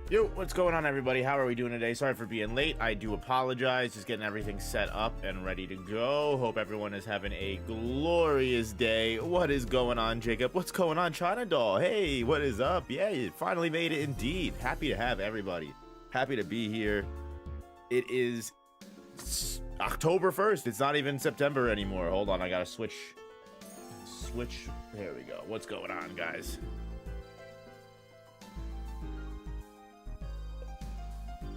Yo, what's going on, everybody? How are we doing today? Sorry for being late. I do apologize. Just getting everything set up and ready to go. Hope everyone is having a glorious day. What is going on, Jacob? What's going on, China Doll? Hey, what is up? Yeah, you finally made it indeed. Happy to have everybody. Happy to be here. It is October 1st. It's not even September anymore. Hold on, I gotta switch. There we go. What's going on, guys?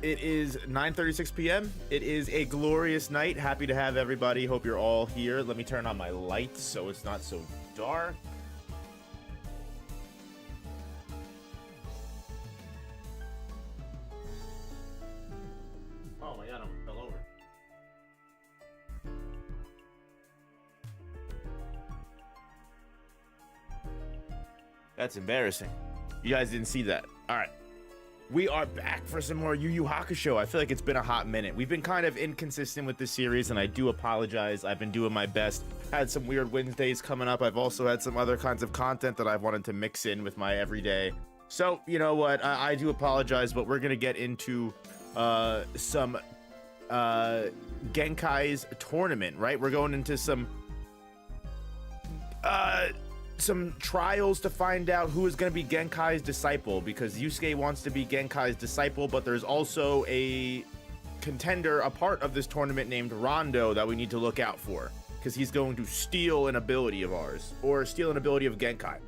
It is 9:36 p.m. It is a glorious night. Happy to have everybody. Hope you're all here. Let me turn on my lights so it's not so dark. Oh my god, I fell over. That's embarrassing. You guys didn't see that. All right. We are back for some more Yu Yu Hakusho. I feel like it's been a hot minute. We've been kind of inconsistent with this series, and I do apologize. I've been doing my best. Had some weird Wednesdays coming up. I've also had some other kinds of content that I've wanted to mix in with my everyday. So, you know what? I do apologize, but we're going to get into some Genkai's tournament, right? We're going into some trials to find out who is going to be Genkai's disciple, because Yusuke wants to be Genkai's disciple, but there's also a contender, a part of this tournament named Rondo that we need to look out for, because he's going to steal an ability of ours, or steal an ability of Genkai.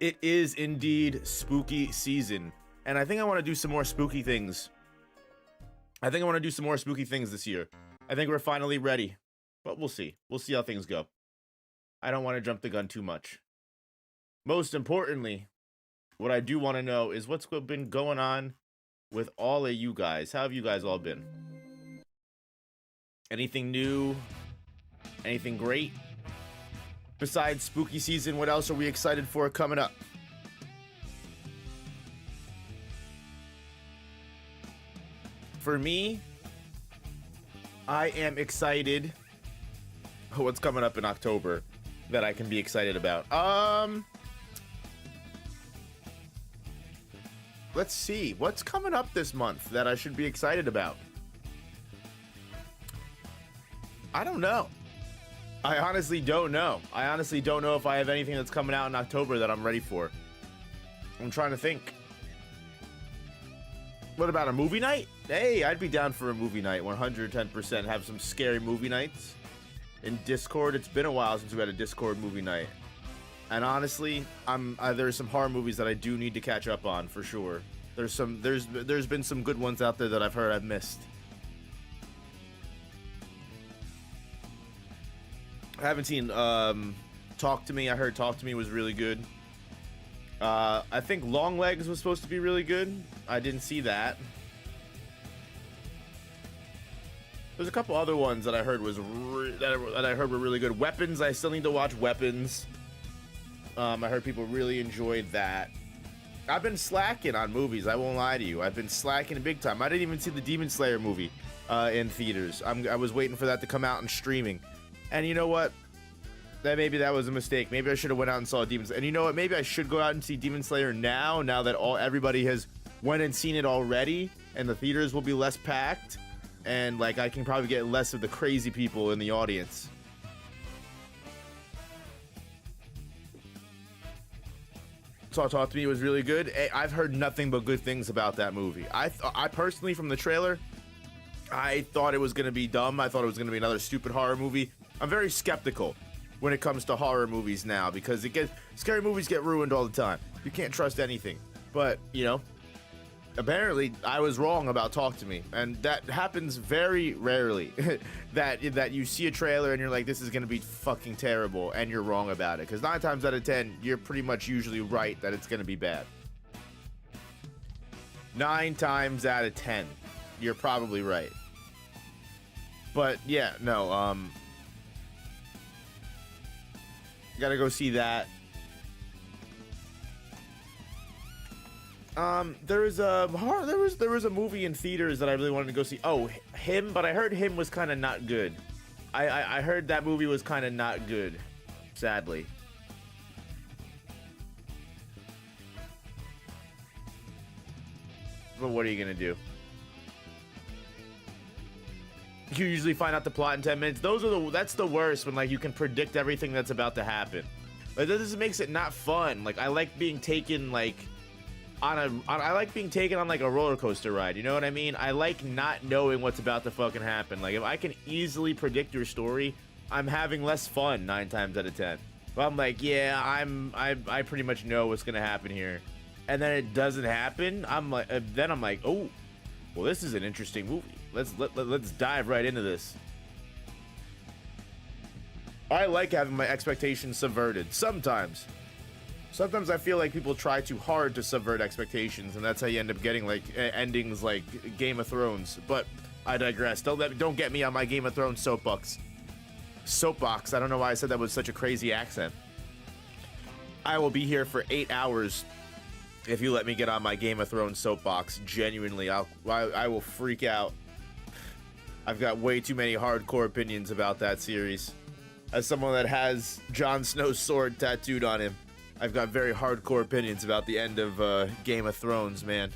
It is indeed spooky season, and I think I want to do some more spooky things. I think I want to do some more spooky things this year. I think we're finally ready. But we'll see. We'll see how things go. I don't want to jump the gun too much. Most importantly, what I do want to know is what's been going on with all of you guys. How have you guys all been? Anything new? Anything great? Besides spooky season, what else are we excited for coming up? For me, I am excited. What's coming up in October that I can be excited about? Let's see. What's coming up this month that I should be excited about? I don't know. I honestly don't know. I honestly don't know if I have anything that's coming out in October that I'm ready for. I'm trying to think. What about a movie night? Hey, I'd be down for a movie night. 110%. Have some scary movie nights. In Discord, it's been a while since we had a Discord movie night, and honestly, there's some horror movies that I do need to catch up on for sure. There's been some good ones out there that I've heard I've missed. I haven't seen Talk to Me. I heard Talk to Me was really good. I think Long Legs was supposed to be really good. I didn't see that. There's a couple other ones that I heard that I heard were really good. Weapons, I still need to watch Weapons. I heard people really enjoyed that. I've been slacking on movies. I won't lie to you. I've been slacking big time. I didn't even see the Demon Slayer movie in theaters. I was waiting for that to come out and streaming. And you know what? Maybe that was a mistake. Maybe I should have went out and saw Demon Slayer. And you know what? Maybe I should go out and see Demon Slayer now that everybody has went and seen it already, and the theaters will be less packed. And like I can probably get less of the crazy people in the audience. So Talk to Me was really good. I've heard nothing but good things about that movie. I personally, from the trailer, I thought it was gonna be dumb. I thought it was gonna be another stupid horror movie. I'm very skeptical when it comes to horror movies now, because scary movies get ruined all the time. You can't trust anything. But you know, apparently I was wrong about Talk to Me, and that happens very rarely. that you see a trailer and you're like, this is gonna be fucking terrible, and you're wrong about it, because 9 times out of 10 you're pretty much usually right that it's gonna be bad. 9 times out of 10 you're probably right. But yeah, no, gotta go see that. There was a movie in theaters that I really wanted to go see. Oh, Him, but I heard Him was kind of not good. I heard that movie was kind of not good, sadly. But what are you gonna do? You usually find out the plot in 10 minutes. That's the worst, when like you can predict everything that's about to happen. Like, that just makes it not fun. Like, I like being taken like I like being taken on like a roller coaster ride. You know what I mean? I like not knowing what's about to fucking happen. Like, if I can easily predict your story, I'm having less fun 9 times out of 10. But I'm like, yeah, I pretty much know what's gonna happen here, and then it doesn't happen. I'm like, oh, well, this is an interesting movie. Let's dive right into this. I like having my expectations subverted. Sometimes I feel like people try too hard to subvert expectations, and that's how you end up getting like endings like Game of Thrones. But I digress. Don't get me on my Game of Thrones soapbox. I don't know why I said that with such a crazy accent. I will be here for 8 hours if you let me get on my Game of Thrones soapbox. Genuinely, I will freak out. I've got way too many hardcore opinions about that series. As someone that has Jon Snow's sword tattooed on him, I've got very hardcore opinions about the end of Game of Thrones, man.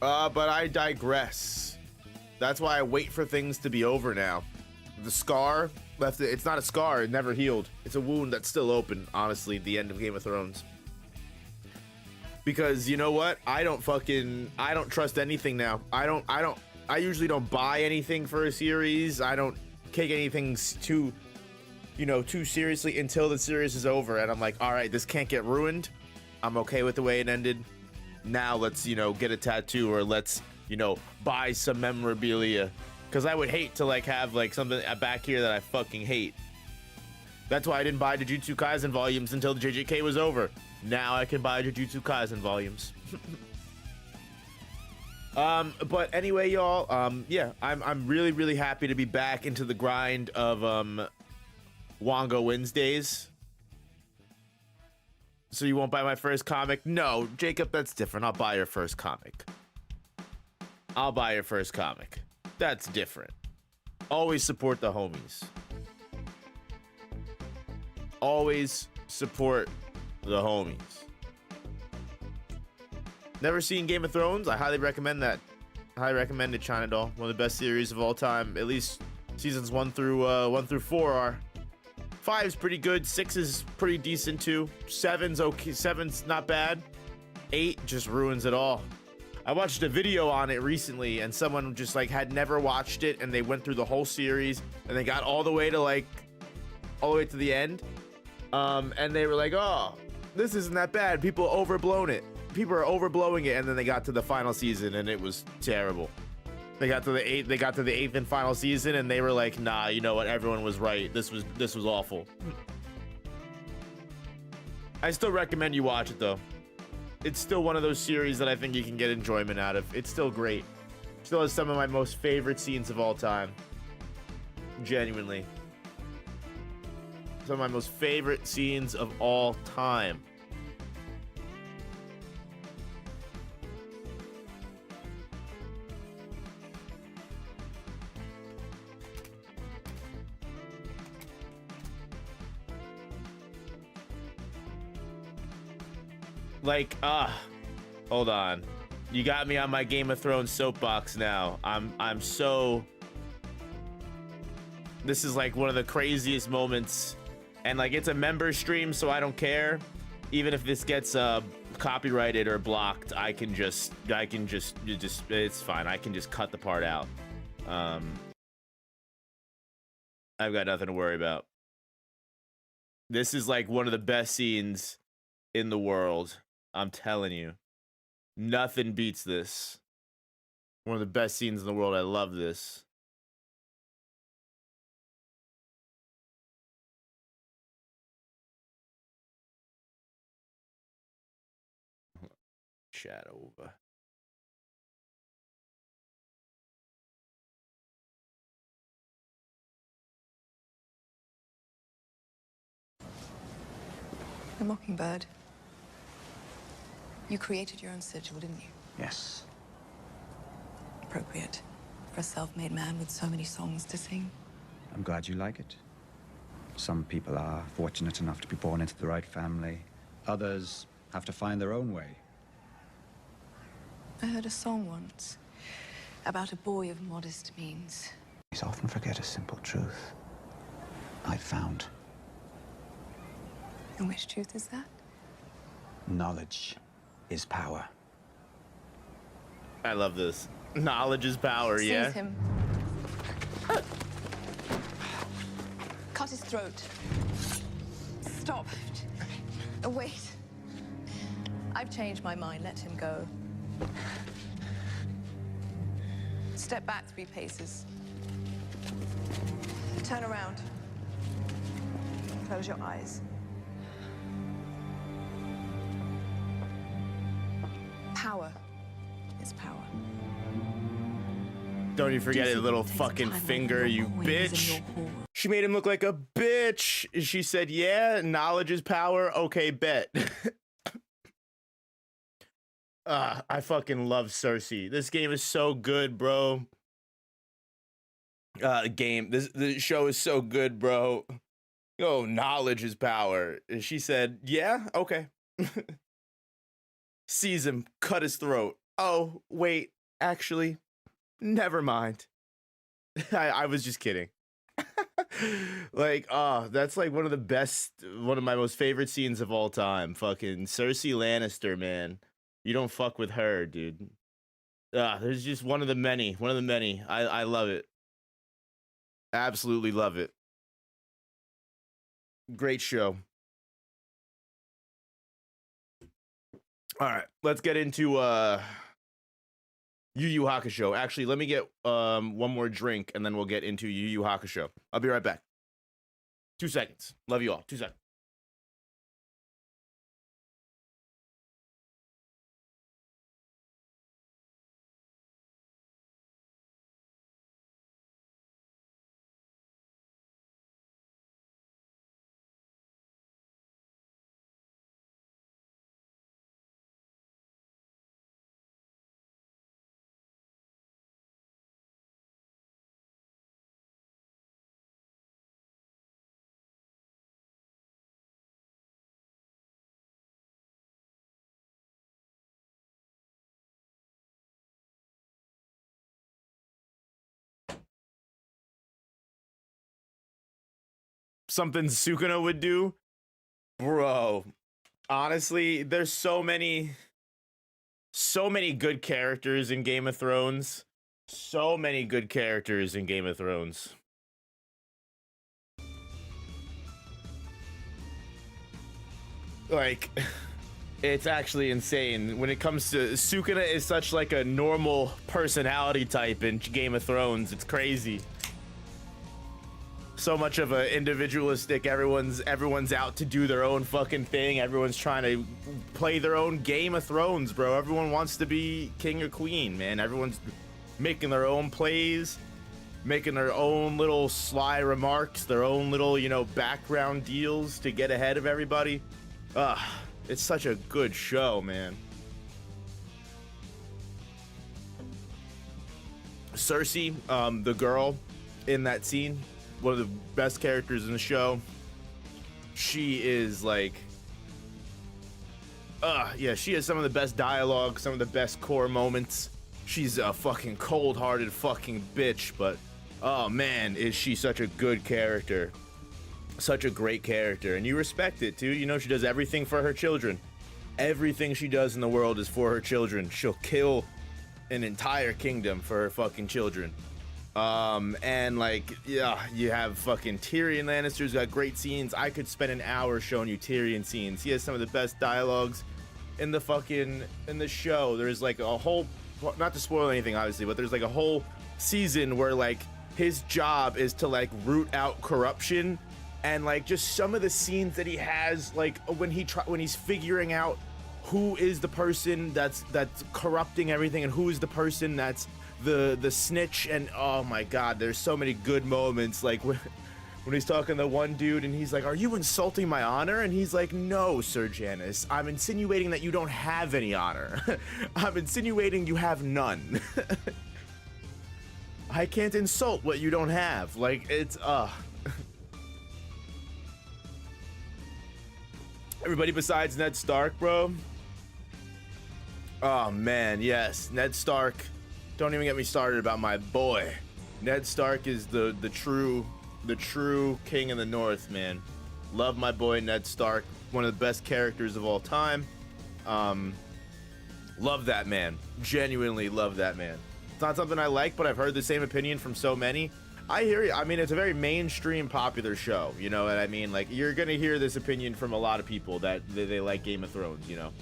But I digress. That's why I wait for things to be over now. The scar left it. It's not a scar. It never healed. It's a wound that's still open, honestly, the end of Game of Thrones. Because you know what? I don't trust anything now. I usually don't buy anything for a series. I don't take anything too seriously until the series is over. And I'm like, all right, this can't get ruined. I'm okay with the way it ended. Now let's, get a tattoo, or let's, buy some memorabilia. Because I would hate to like have like something back here that I fucking hate. That's why I didn't buy Jujutsu Kaisen volumes until the JJK was over. Now I can buy Jujutsu Kaisen volumes. But anyway, y'all, yeah, I'm really, really happy to be back into the grind of Manga Wednesdays. So you won't buy my first comic? No, Jacob, that's different. I'll buy your first comic. That's different. Always support the homies. Always support the homies. Never seen Game of Thrones? I highly recommend that. I highly recommend it, China Doll. One of the best series of all time. At least seasons 1 through 4 are. 5's pretty good. 6 is pretty decent too. 7's okay. 7's not bad. 8 just ruins it all. I watched a video on it recently, and someone just like had never watched it, and they went through the whole series, and they got all the way to the end, and they were like, "Oh, this isn't that bad. People are overblowing it," and then they got to the final season, and it was terrible. They got to the 8th and final season, and they were like, "Nah, you know what? Everyone was right. This was awful." I still recommend you watch it though. It's still one of those series that I think you can get enjoyment out of. It's still great. Still has some of my most favorite scenes of all time. Genuinely. Some of my most favorite scenes of all time. Like, hold on. You got me on my Game of Thrones soapbox now. I'm so... This is like one of the craziest moments. And like, it's a member stream, so I don't care. Even if this gets copyrighted or blocked, it's fine. I can just cut the part out. I've got nothing to worry about. This is like one of the best scenes in the world. I'm telling you, nothing beats this. One of the best scenes in the world. I love this. Chat over. The Mockingbird. You created your own sigil, didn't you? Yes. Appropriate for a self-made man with so many songs to sing. I'm glad you like it. Some people are fortunate enough to be born into the right family. Others have to find their own way. I heard a song once about a boy of modest means. We often forget a simple truth. I found And which truth is that? knowledge is power. I love this. Knowledge is power, yeah? Seize him. Cut his throat. Stop. Wait. I've changed my mind. Let him go. Step back 3 paces. Turn around. Close your eyes. Power is power. Don't you forget Do it, little something fucking takes time finger, when you your coins in bitch. your hall. She made him look like a bitch. She said, yeah, knowledge is power. Okay, bet. I fucking love Cersei. This game is so good, bro. The show is so good, bro. Oh, knowledge is power. And she said, yeah, okay. Seize him, cut his throat. Oh, wait, actually, never mind. I was just kidding. Like, oh, that's like one of my most favorite scenes of all time. Fucking Cersei Lannister, man. You don't fuck with her, dude. There's just one of the many. I love it. Absolutely love it. Great show. All right, let's get into Yu Yu Hakusho. Actually, let me get one more drink and then we'll get into Yu Yu Hakusho. I'll be right back. 2 seconds. Love you all. 2 seconds. Something Sukuna would do, bro. Honestly, there's so many good characters in Game of Thrones. So many good characters in Game of Thrones. Like, it's actually insane. When it comes to Sukuna is such like a normal personality type in Game of Thrones. It's crazy. So much of a individualistic, everyone's out to do their own fucking thing. Everyone's trying to play their own Game of Thrones, bro. Everyone wants to be king or queen, man. Everyone's making their own plays, making their own little sly remarks, their own little, background deals to get ahead of everybody. It's such a good show, man. Cersei, the girl in that scene, one of the best characters in the show. She is like, yeah, she has some of the best dialogue, some of the best core moments. She's a fucking cold-hearted fucking bitch, but oh man, is she such a good character. Such a great character, and you respect it too. She does everything for her children. Everything she does in the world is for her children. She'll kill an entire kingdom for her fucking children. And like, yeah, you have fucking Tyrion Lannister's got great scenes. I could spend an hour showing you Tyrion scenes. He has some of the best dialogues in the show. There's like a whole, not to spoil anything obviously, but there's like a whole season where like his job is to like root out corruption, and like just some of the scenes that he has, like when he's figuring out who is the person that's corrupting everything and who is the person that's the snitch. And oh my god, there's so many good moments, like when he's talking to one dude and he's like, "Are you insulting my honor?" And he's like, "No, Sir Janice, I'm insinuating that you don't have any honor. I'm insinuating you have none." I can't insult what you don't have. Like, it's Everybody besides Ned Stark, bro. Oh man, yes, Ned Stark. Don't even get me started about my boy. Ned Stark is the true king of the North, man. Love my boy Ned Stark, one of the best characters of all time. Love that man. Genuinely love that man. It's not something I like, but I've heard the same opinion from so many. I hear you. I mean, it's a very mainstream, popular show. You know what I mean? Like, you're gonna hear this opinion from a lot of people that they like Game of Thrones. You know,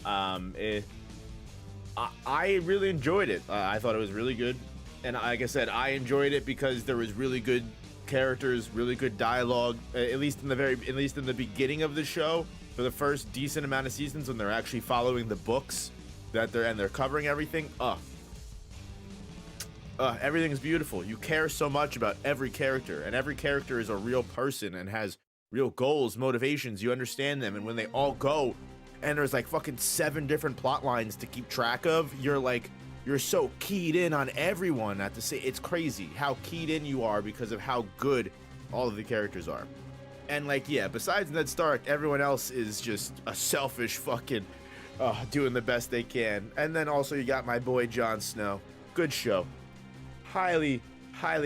I really enjoyed it. I thought it was really good, and like I said, I enjoyed it because there was really good characters, really good dialogue. At least in the beginning of the show, for the first decent amount of seasons, when they're actually following the books that they're covering everything. Everything's beautiful. You care so much about every character, and every character is a real person and has real goals, motivations. You understand them, and when they all go, and there's like fucking 7 different plot lines to keep track of, you're so keyed in on everyone at the same. It's crazy how keyed in you are because of how good all of the characters are. And like, yeah, besides Ned Stark, everyone else is just a selfish fucking doing the best they can. And then also you got my boy Jon Snow. Good show. Highly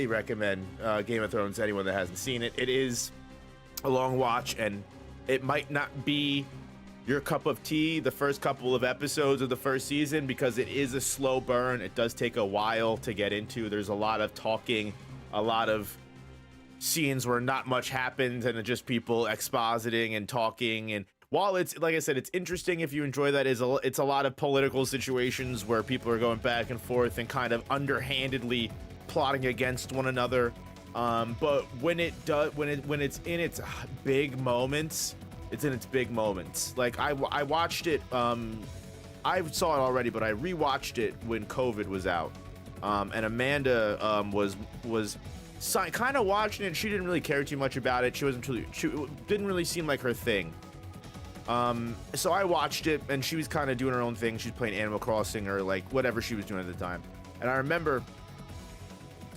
recommend Game of Thrones to anyone that hasn't seen it. It is a long watch, and it might not be your cup of tea the first couple of episodes of the first season, because it is a slow burn. It does take a while to get into. There's a lot of talking, a lot of scenes where not much happens, and it's just people expositing and talking. And while it's, like I said, it's interesting if you enjoy that, it's a lot of political situations where people are going back and forth and kind of underhandedly plotting against one another. But when it's in its big moments, it's in its big moments. Like I watched it. I saw it already, but I rewatched it when COVID was out. And Amanda was kind of watching it. She didn't really care too much about it. She didn't really seem like her thing. So I watched it, and she was kind of doing her own thing. She's playing Animal Crossing or like whatever she was doing at the time. And I remember,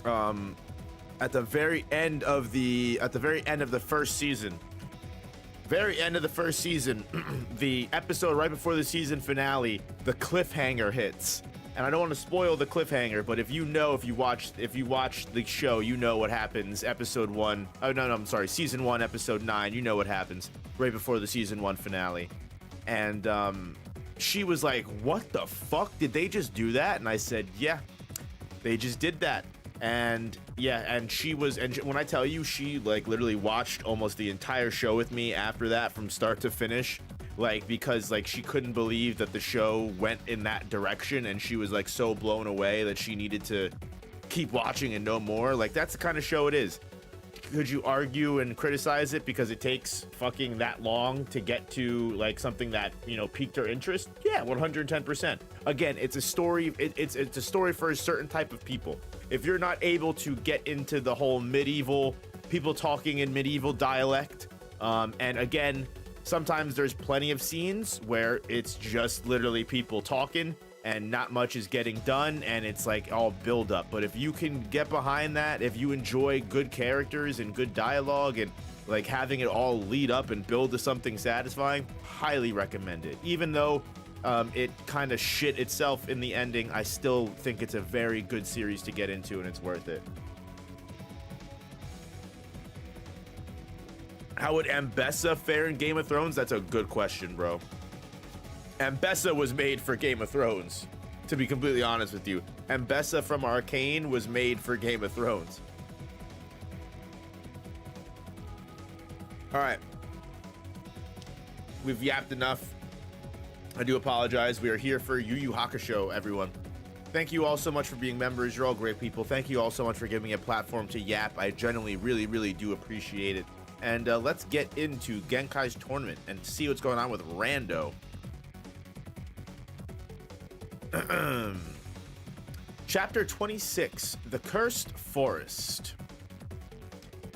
at the very end of the first season, the episode right before the season finale, the cliffhanger hits. And I don't want to spoil the cliffhanger, but if you watch the show, you know what happens. Season 1, episode 9, you know what happens right before the season 1 finale. And she was like, "What the fuck? Did they just do that?" And I said, "Yeah, they just did that." And yeah, and when I tell you, she like literally watched almost the entire show with me after that, from start to finish. Like, because like she couldn't believe that the show went in that direction, and she was like so blown away that she needed to keep watching and know more. Like, that's the kind of show it is. Could you argue and criticize it because it takes fucking that long to get to like something that, you know, piqued her interest? Yeah, 110%. Again, it's a story. It's a story for a certain type of people. If you're not able to get into the whole medieval people talking in medieval dialect, and again, sometimes there's plenty of scenes where it's just literally people talking and not much is getting done, and it's like all build up. But if you can get behind that, if you enjoy good characters and good dialogue and like having it all lead up and build to something satisfying, highly recommend it. Even though it kind of shit itself in the ending, I still think it's a very good series to get into, and it's worth it. How would Ambessa fare in Game of Thrones? That's a good question, bro. Ambessa was made for Game of Thrones, to be completely honest with you. Ambessa from Arcane was made for Game of Thrones. All right. We've yapped enough. I do apologize. We are here for Yu Yu Hakusho, everyone. Thank you all so much for being members. You're all great people. Thank you all so much for giving me a platform to yap. I genuinely, really do appreciate it. And let's get into Genkai's tournament and see what's going on with Rando. Chapter 26, The Cursed Forest.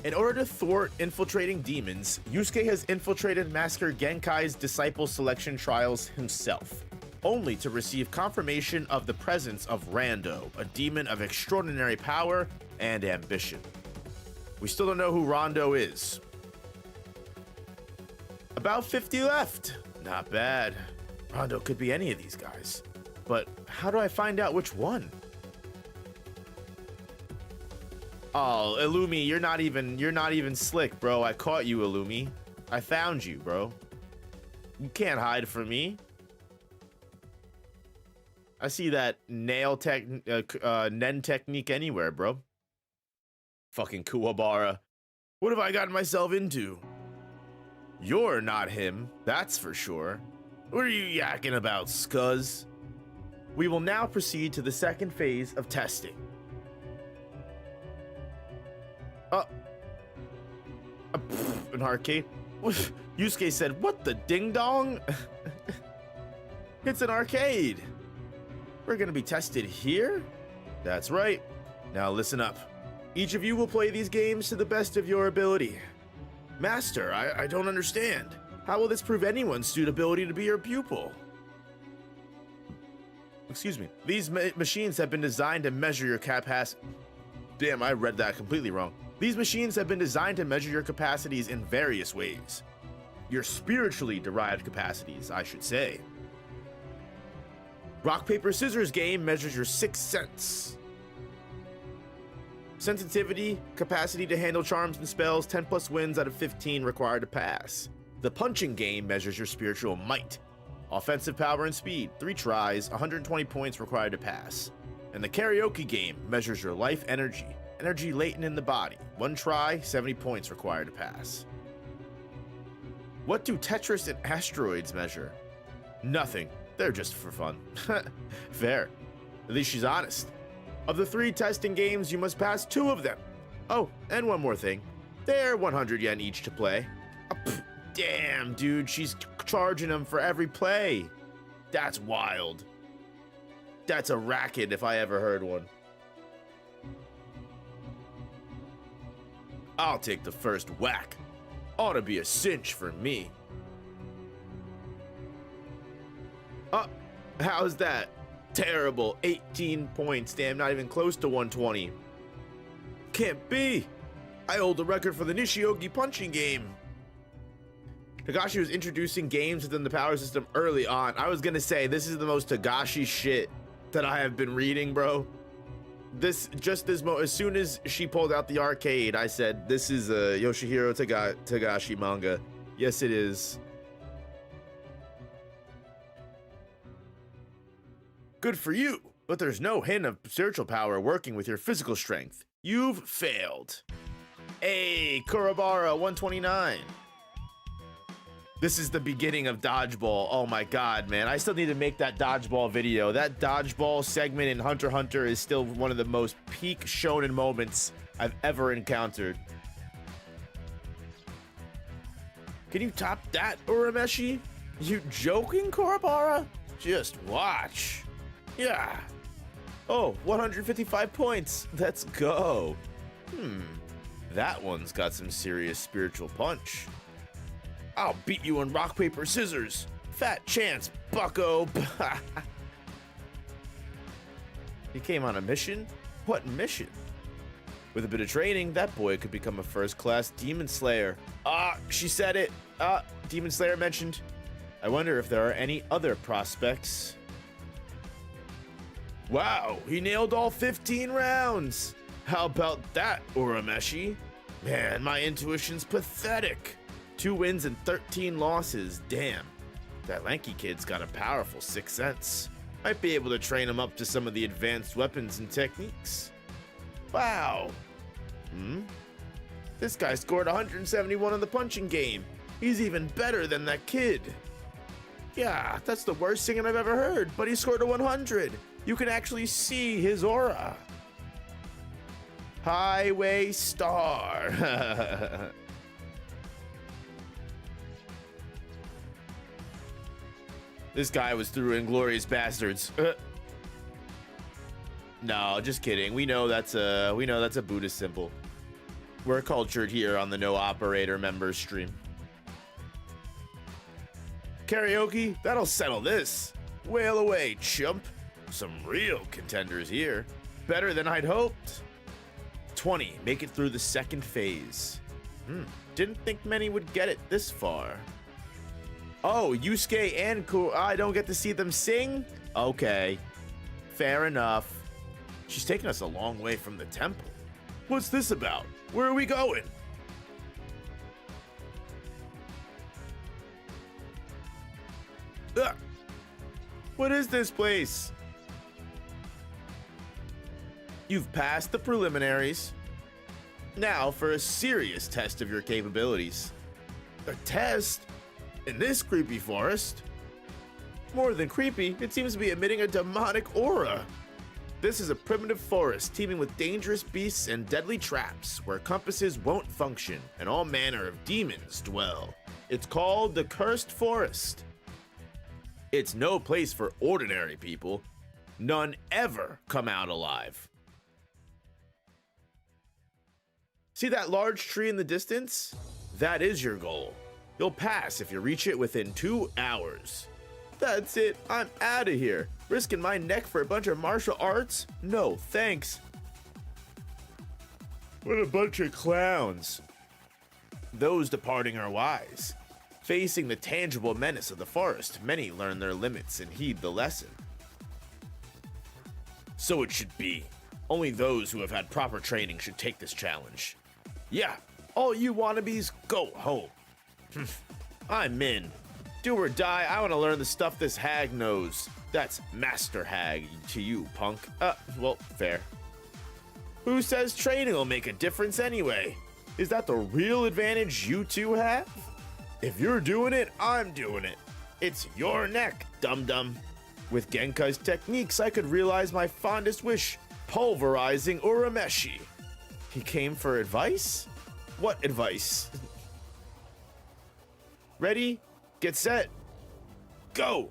In order to thwart infiltrating demons, Yusuke has infiltrated Master Genkai's disciple selection trials himself, only to receive confirmation of the presence of Rando, a demon of extraordinary power and ambition. We still don't know who Rando is. About 50 left. Not bad. Rondo could be any of these guys. But how do I find out which one? Oh, Illumi, you're not even slick, bro. I caught you, Illumi. I found you, bro. You can't hide from me. I see that nail Nen technique anywhere, bro. Fucking Kuwabara. What have I gotten myself into? You're not him, that's for sure. What are you yakking about, scuzz? We will now proceed to the second phase of testing. An arcade? Yusuke said, what the ding dong? It's an arcade. We're gonna be tested here? That's right. Now listen up. Each of you will play these games to the best of your ability. Master, I don't understand. How will this prove anyone's suitability to be your pupil? Excuse me. These machines have been designed to measure your capacity. Damn, I read that completely wrong. These machines have been designed to measure your capacities in various ways. Your spiritually derived capacities, I should say. Rock, paper, scissors game measures your sixth sense. Sensitivity, capacity to handle charms and spells, 10 plus wins out of 15 required to pass. The punching game measures your spiritual might. Offensive power and speed, 3 tries, 120 points required to pass. And the karaoke game measures your life energy. Energy latent in the body, 1 try, 70 points required to pass. What do Tetris and asteroids measure? Nothing, they're just for fun. Fair, at least she's honest. Of the 3 testing games, you must pass 2 of them. Oh, and one more thing, they're 100 yen each to play. Damn, dude, she's charging them for every play. That's wild. That's a racket if I ever heard one. I'll take the first whack. Ought to be a cinch for me. How's that? Terrible. 18 points. Damn, not even close to 120. Can't be. I hold the record for the Nishiogi punching game. Togashi was introducing games within the power system early on. I was gonna say, this is the most Togashi shit that I have been reading, bro. As soon as she pulled out the arcade, I said, this is a Yoshihiro Togashi manga. Yes, it is. Good for you, but there's no hint of spiritual power working with your physical strength. You've failed. Hey, Kurabara 129. This is the beginning of Dodgeball. Oh my god, man. I still need to make that Dodgeball video. That Dodgeball segment in Hunter x Hunter is still one of the most peak shonen moments I've ever encountered. Can you top that, Urameshi? You joking, Kurabara? Just watch. Yeah. Oh, 155 points. Let's go. That one's got some serious spiritual punch. I'll beat you in rock, paper, scissors. Fat chance, bucko. He came on a mission? What mission? With a bit of training, that boy could become a first-class demon slayer. She said it. Demon slayer mentioned. I wonder if there are any other prospects. Wow, he nailed all 15 rounds. How about that, Urameshi? Man, my intuition's pathetic. 2 wins and 13 losses, damn. That lanky kid's got a powerful sixth sense. Might be able to train him up to some of the advanced weapons and techniques. Wow. This guy scored 171 on the punching game. He's even better than that kid. Yeah, that's the worst singing I've ever heard, but he scored a 100. You can actually see his aura. Highway Star. This guy was through Inglourious Bastards. No, just kidding. We know that's a Buddhist symbol. We're cultured here on the No Operator members stream. Karaoke, that'll settle this. Wail away, chump. Some real contenders here. Better than I'd hoped. 20, make it through the second phase. Didn't think many would get it this far. Oh, Yusuke and I don't get to see them sing? Okay, fair enough. She's taking us a long way from the temple. What's this about? Where are we going? Ugh. What is this place? You've passed the preliminaries. Now for a serious test of your capabilities. A test? In this creepy forest? More than creepy, it seems to be emitting a demonic aura. This is a primitive forest teeming with dangerous beasts and deadly traps where compasses won't function and all manner of demons dwell. It's called the Cursed Forest. It's no place for ordinary people. None ever come out alive. See that large tree in the distance? That is your goal. You'll pass if you reach it within 2 hours. That's it, I'm out of here. Risking my neck for a bunch of martial arts? No, thanks. What a bunch of clowns. Those departing are wise. Facing the tangible menace of the forest, many learn their limits and heed the lesson. So it should be. Only those who have had proper training should take this challenge. Yeah, all you wannabes, go home. I'm in. Do or die, I want to learn the stuff this hag knows. That's Master Hag to you, punk. Well, fair. Who says training will make a difference anyway? Is that the real advantage you two have? If you're doing it, I'm doing it. It's your neck, dum-dum. With Genkai's techniques, I could realize my fondest wish, pulverizing Urameshi. He came for advice? What advice? Ready? Get set. Go!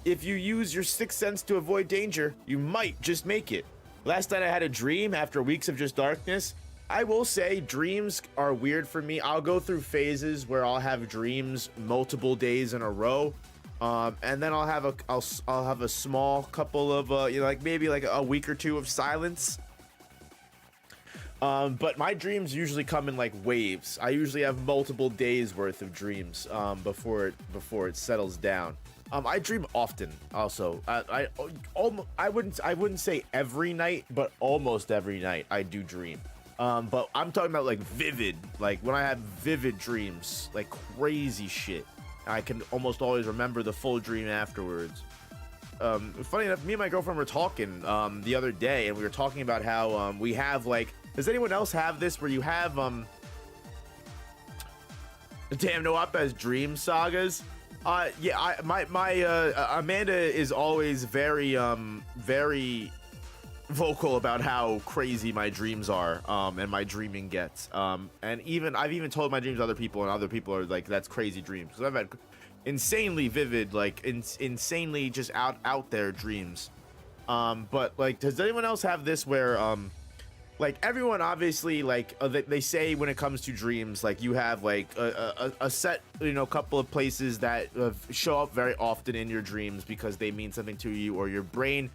If you use your sixth sense to avoid danger, you might just make it. Last night I had a dream after weeks of just darkness. I will say dreams are weird for me. I'll go through phases where I'll have dreams multiple days in a row. And then I'll have a small couple of like maybe like a week or two of silence. But my dreams usually come in like waves. I usually have multiple days worth of dreams before it settles down. I dream often. Also, I wouldn't say every night, but almost every night I do dream. But I'm talking about like vivid, like when I have vivid dreams, like crazy shit. I can almost always remember the full dream afterwards. Funny enough, me and my girlfriend were talking the other day, and we were talking about how we have like. Does anyone else have this where you have damn no up as dream sagas? Yeah, my Amanda is always very vocal about how crazy my dreams are and my dreaming gets. And I've even told my dreams to other people, and other people are like, that's crazy dreams. So I've had insanely vivid, like insanely just out there dreams. But like, does anyone else have this where like everyone obviously like they say when it comes to dreams, like you have like a set, couple of places that show up very often in your dreams because they mean something to you, or your brain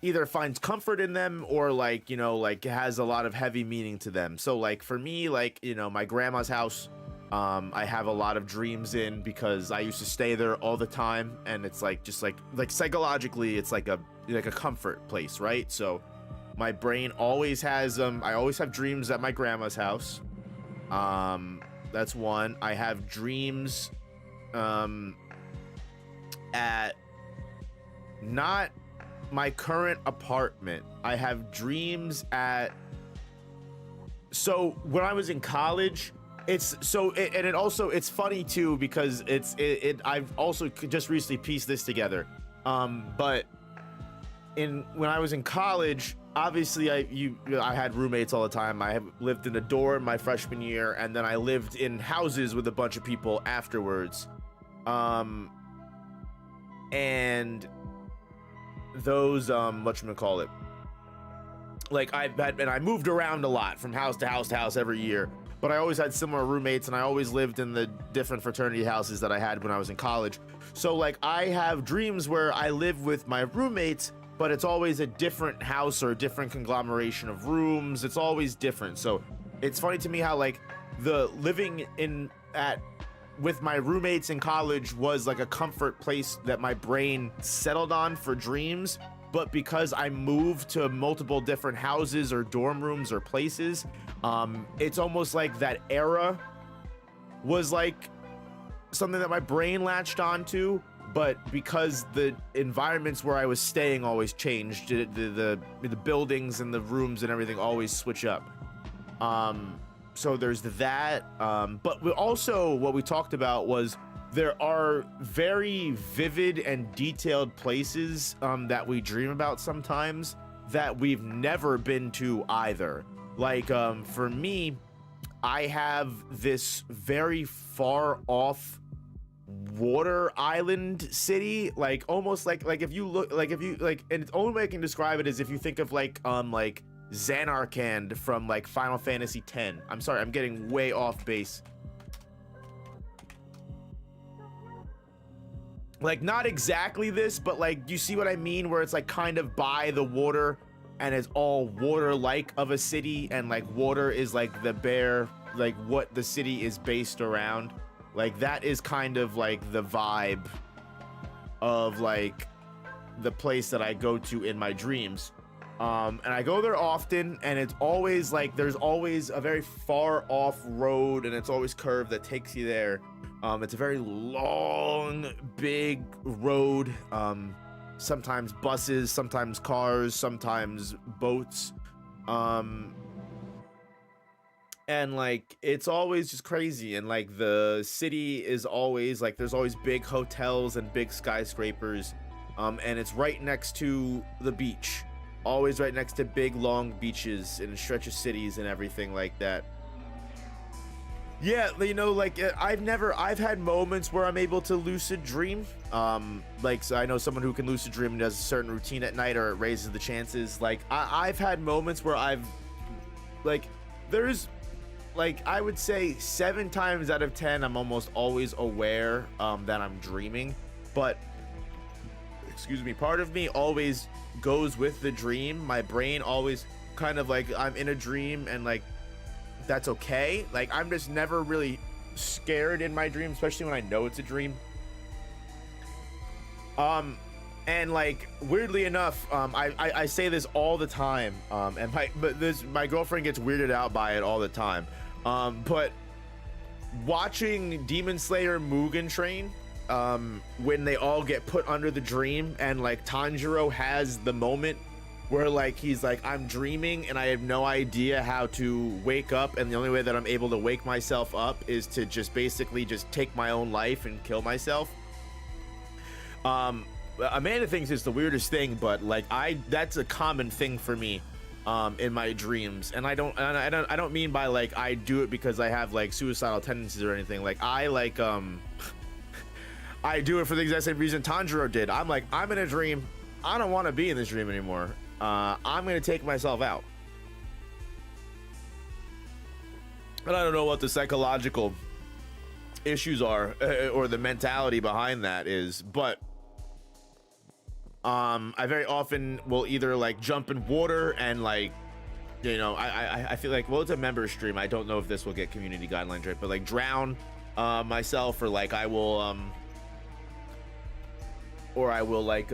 either finds comfort in them or like like has a lot of heavy meaning to them. So like for me, like my grandma's house, I have a lot of dreams in because I used to stay there all the time, and it's like just like psychologically it's like a comfort place, right? So my brain always has I always have dreams at my grandma's house. That's one. I have dreams at not my current apartment. I have dreams at, so when I was in college, it's funny too because I've also just recently pieced this together. But when I was in college, obviously I had roommates all the time. I have lived in a dorm my freshman year, and then I lived in houses with a bunch of people afterwards. And those whatchamacallit, like I moved around a lot from house to house to house every year, but I always had similar roommates, and I always lived in the different fraternity houses that I had when I was in college. So like I have dreams where I live with my roommates, but it's always a different house or a different conglomeration of rooms. It's always different. So it's funny to me how like the living at with my roommates in college was like a comfort place that my brain settled on for dreams. But because I moved to multiple different houses or dorm rooms or places, it's almost like that era was like something that my brain latched onto. But because the environments where I was staying always changed, the buildings and the rooms and everything always switch up. So there's that. But also what we talked about was there are very vivid and detailed places that we dream about sometimes that we've never been to either. Like for me, I have this very far off water island city, like almost like if you look like if you like, and the only way I can describe it is if you think of like Xanarkand from like Final Fantasy X. I'm sorry, I'm getting way off base. Like not exactly this, but like you see what I mean, where it's like kind of by the water and it's all water like of a city, and like water is like the bare, like what the city is based around. Like that is kind of like the vibe of like the place that I go to in my dreams. And I go there often, and it's always like there's always a very far off road, and it's always curved that takes you there. It's a very long, big road. Sometimes buses, sometimes cars, sometimes boats. And like it's always just crazy, and like the city is always like there's always big hotels and big skyscrapers, and it's right next to the beach, always right next to big long beaches and stretch of cities and everything like that. Yeah, you know, like I've had moments where I'm able to lucid dream. Like so I know someone who can lucid dream and does a certain routine at night, or it raises the chances. Like I've had moments where I've like there's like I would say 7 times out of 10 I'm almost always aware that I'm dreaming, but excuse me, part of me always goes with the dream. My brain always kind of like I'm in a dream, and like that's okay. Like I'm just never really scared in my dream, especially when I know it's a dream. And like weirdly enough, I say this all the time, and my girlfriend gets weirded out by it all the time. But watching Demon Slayer Mugen Train, when they all get put under the dream, and like Tanjiro has the moment where like he's like, I'm dreaming and I have no idea how to wake up, and the only way that I'm able to wake myself up is to just basically just take my own life and kill myself. Amanda thinks it's the weirdest thing, but like that's a common thing for me in my dreams, and I don't mean by like I do it because I have like suicidal tendencies or anything. Like I like I do it for the exact same reason Tanjiro did. I'm like, I'm in a dream, I don't want to be in this dream anymore. I'm gonna take myself out. And I don't know what the psychological issues are or the mentality behind that is, but I very often will either like jump in water and like, you know, I feel like, well, it's a member stream, I don't know if this will get community guidelines right, but like drown myself, or like I will like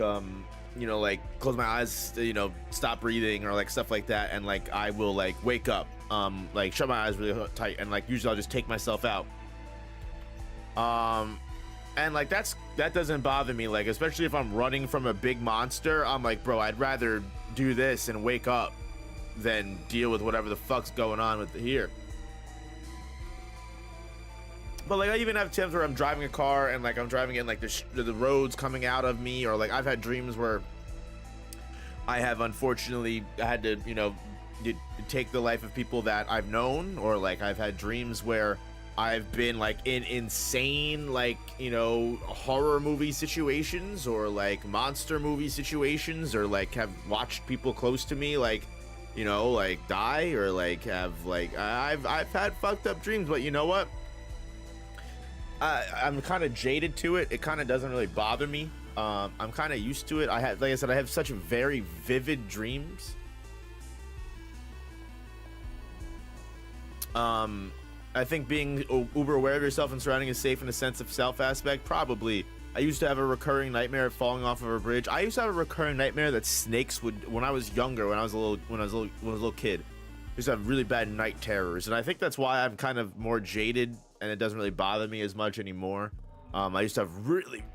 you know, like close my eyes, you know, stop breathing, or like stuff like that, and like I will like wake up, like shut my eyes really tight, and like usually I'll just take myself out. And like that doesn't bother me, like especially if I'm running from a big monster. I'm like, bro, I'd rather do this and wake up than deal with whatever the fuck's going on with here. But like I even have times where I'm driving a car and like I'm driving in like the roads coming out of me, or like I've had dreams where I have unfortunately had to, you know, take the life of people that I've known, or like I've had dreams where I've been like in insane, like, you know, horror movie situations, or like monster movie situations, or like have watched people close to me like, you know, like die, or like have like I've had fucked up dreams. But you know what, I'm kind of jaded to it. It kind of doesn't really bother me. I'm kind of used to it. Like I said, I have such very vivid dreams. I think being uber aware of yourself and surrounding is safe in a sense of self aspect, probably. I used to have a recurring nightmare of falling off of a bridge. I used to have a recurring nightmare that snakes would, when I was younger, when I was a little kid, I used to have really bad night terrors, and I think that's why I'm kind of more jaded and it doesn't really bother me as much anymore. I used to have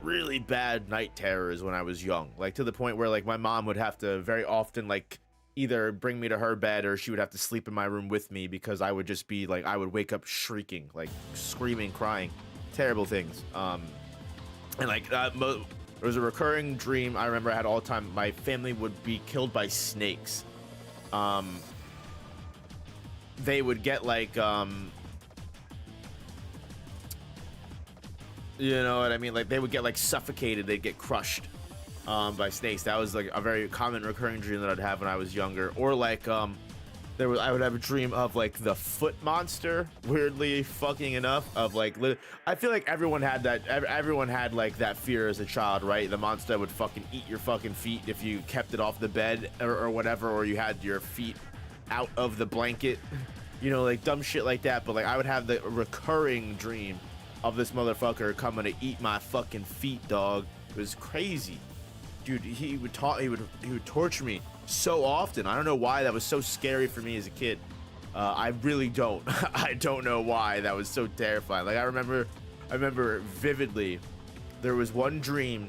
really bad night terrors when I was young, like to the point where like my mom would have to very often like either bring me to her bed or she would have to sleep in my room with me because I would just be like, I would wake up shrieking, like screaming, crying, terrible things. And like there was a recurring dream I remember I had all the time. My family would be killed by snakes. They would get like you know what I mean, like they would get like suffocated, they'd get crushed by snakes. That was like a very common recurring dream that I'd have when I was younger. Or like I would have a dream of like the foot monster, weirdly fucking enough, of like I feel like everyone had that, everyone had like that fear as a child, right? The monster that would fucking eat your fucking feet if you kept it off the bed or whatever, or you had your feet out of the blanket, you know, like dumb shit like that. But like I would have the recurring dream of this motherfucker coming to eat my fucking feet, dog. It was crazy, dude. He would torture me so often. I don't know why that was so scary for me as a kid. I really don't. I don't know why that was so terrifying. Like I remember vividly, there was one dream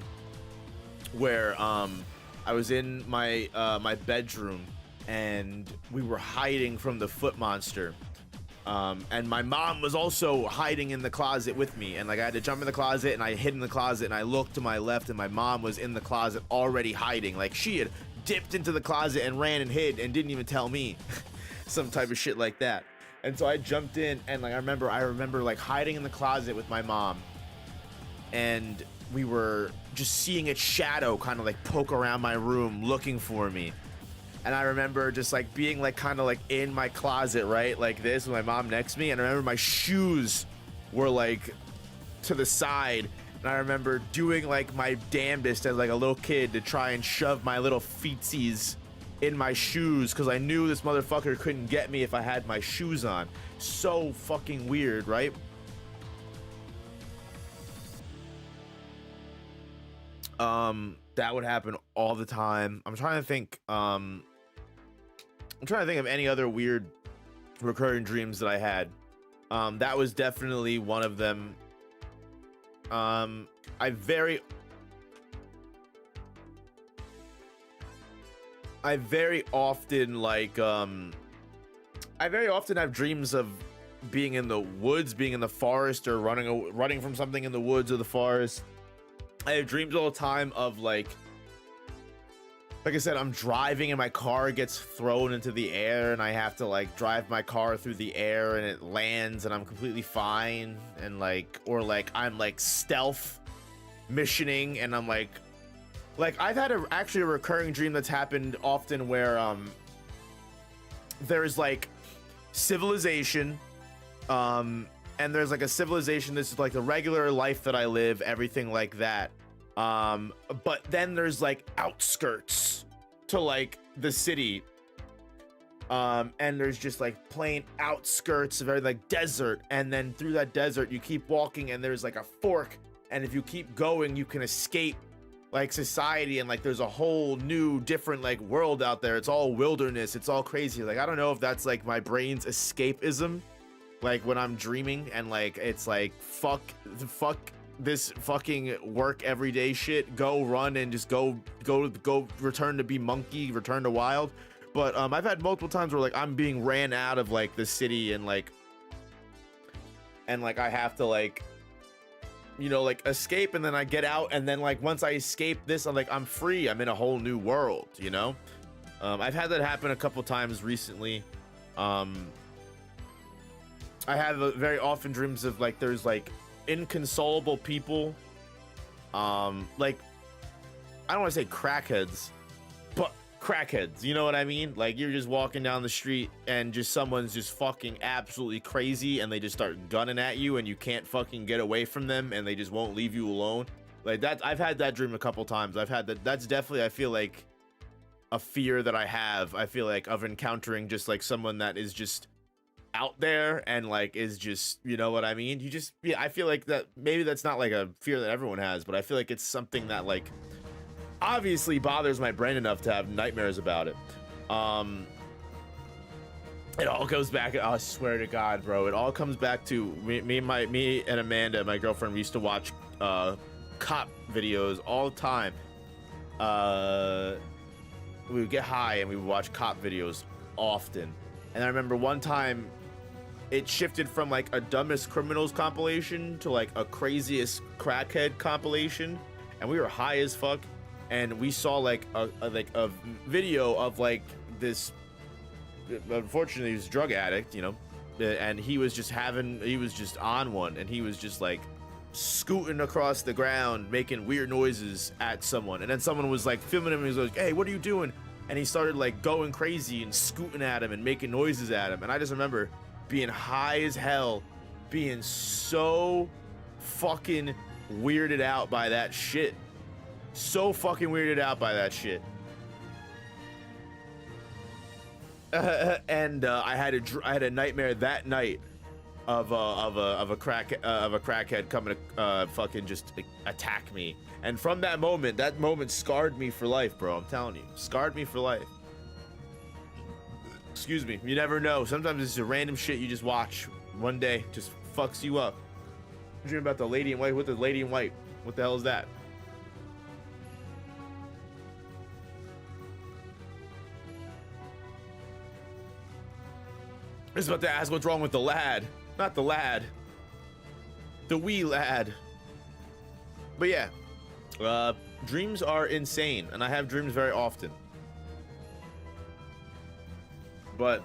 where I was in my my bedroom and we were hiding from the foot monster. And my mom was also hiding in the closet with me, and like I had to jump in the closet and I hid in the closet and I looked to my left and my mom was in the closet already hiding. Like she had dipped into the closet and ran and hid and didn't even tell me. Some type of shit like that. And so I jumped in and like I remember like hiding in the closet with my mom, and we were just seeing its shadow kind of like poke around my room looking for me. And I remember just like being like kind of like in my closet, right, like this, with my mom next to me. And I remember my shoes were like to the side, and I remember doing like my damnedest as like a little kid to try and shove my little feetsies in my shoes because I knew this motherfucker couldn't get me if I had my shoes on. So fucking weird, right? That would happen all the time. I'm trying to think of any other weird recurring dreams that I had. That was definitely one of them. I very often have dreams of being in the woods, being in the forest, or running from something in the woods or the forest. I have dreams all the time of like I said, I'm driving and my car gets thrown into the air and I have to like drive my car through the air and it lands and I'm completely fine, and like, or like I'm like stealth missioning and I'm like I've had actually a recurring dream that's happened often where there's like civilization, and there's like a civilization, this is like the regular life that I live, everything like that. But then there's like outskirts to like the city, and there's just like plain outskirts of like desert, and then through that desert you keep walking and there's like a fork, and if you keep going you can escape like society, and like there's a whole new different like world out there. It's all wilderness, it's all crazy. Like I don't know if that's like my brain's escapism, like when I'm dreaming and like it's like fuck this fucking work everyday shit, go run and just go return to be monkey, return to wild. But I've had multiple times where like I'm being ran out of like the city and like I have to like, you know, like escape, and then I get out, and then like once I escape this, I'm free, I'm in a whole new world, you know. I've had that happen a couple times recently. I have very often dreams of like there's like inconsolable people, like I don't want to say crackheads, but crackheads, you know what I mean? Like you're just walking down the street and just someone's just fucking absolutely crazy and they just start gunning at you and you can't fucking get away from them and they just won't leave you alone. Like that, I've had that dream a couple times. I've had that. That's definitely, I feel like, a fear that I have. I feel like of encountering just like someone that is just out there and like is just, you know what I mean? You just, yeah, I feel like that maybe that's not like a fear that everyone has, but I feel like it's something that like obviously bothers my brain enough to have nightmares about it. It all goes back, I swear to God, bro, it all comes back to me and Amanda, my girlfriend, we used to watch cop videos all the time. We would get high and we would watch cop videos often. And I remember one time it shifted from like a dumbest criminals compilation to like a craziest crackhead compilation, and we were high as fuck, and we saw like a video of like this, unfortunately he was a drug addict, you know, and he was just on one, and he was just like scooting across the ground making weird noises at someone, and then someone was like filming him and he was like, hey, what are you doing? And he started like going crazy and scooting at him and making noises at him. And I just remember being high as hell, being so fucking weirded out by that shit. So fucking weirded out by that shit. And I had a nightmare that night of a crackhead coming to fucking just attack me. And from that moment scarred me for life, bro. I'm telling you, scarred me for life. Excuse me. You never know. Sometimes it's a random shit you just watch one day just fucks you up. I'm dreaming about the lady in white. What the lady in white? What the hell is that? I was about to ask what's wrong with the lad. Not the lad. The wee lad. But yeah. Dreams are insane, and I have dreams very often. But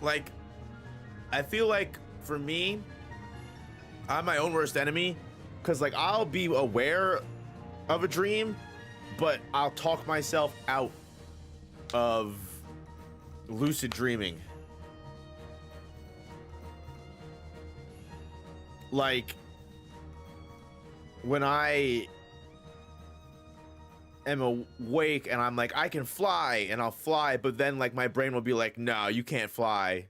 like, I feel like for me, I'm my own worst enemy, because like I'll be aware of a dream, but I'll talk myself out of lucid dreaming. Like, when I am awake and I'm like, I can fly, and I'll fly, but then like my brain will be like, no, you can't fly.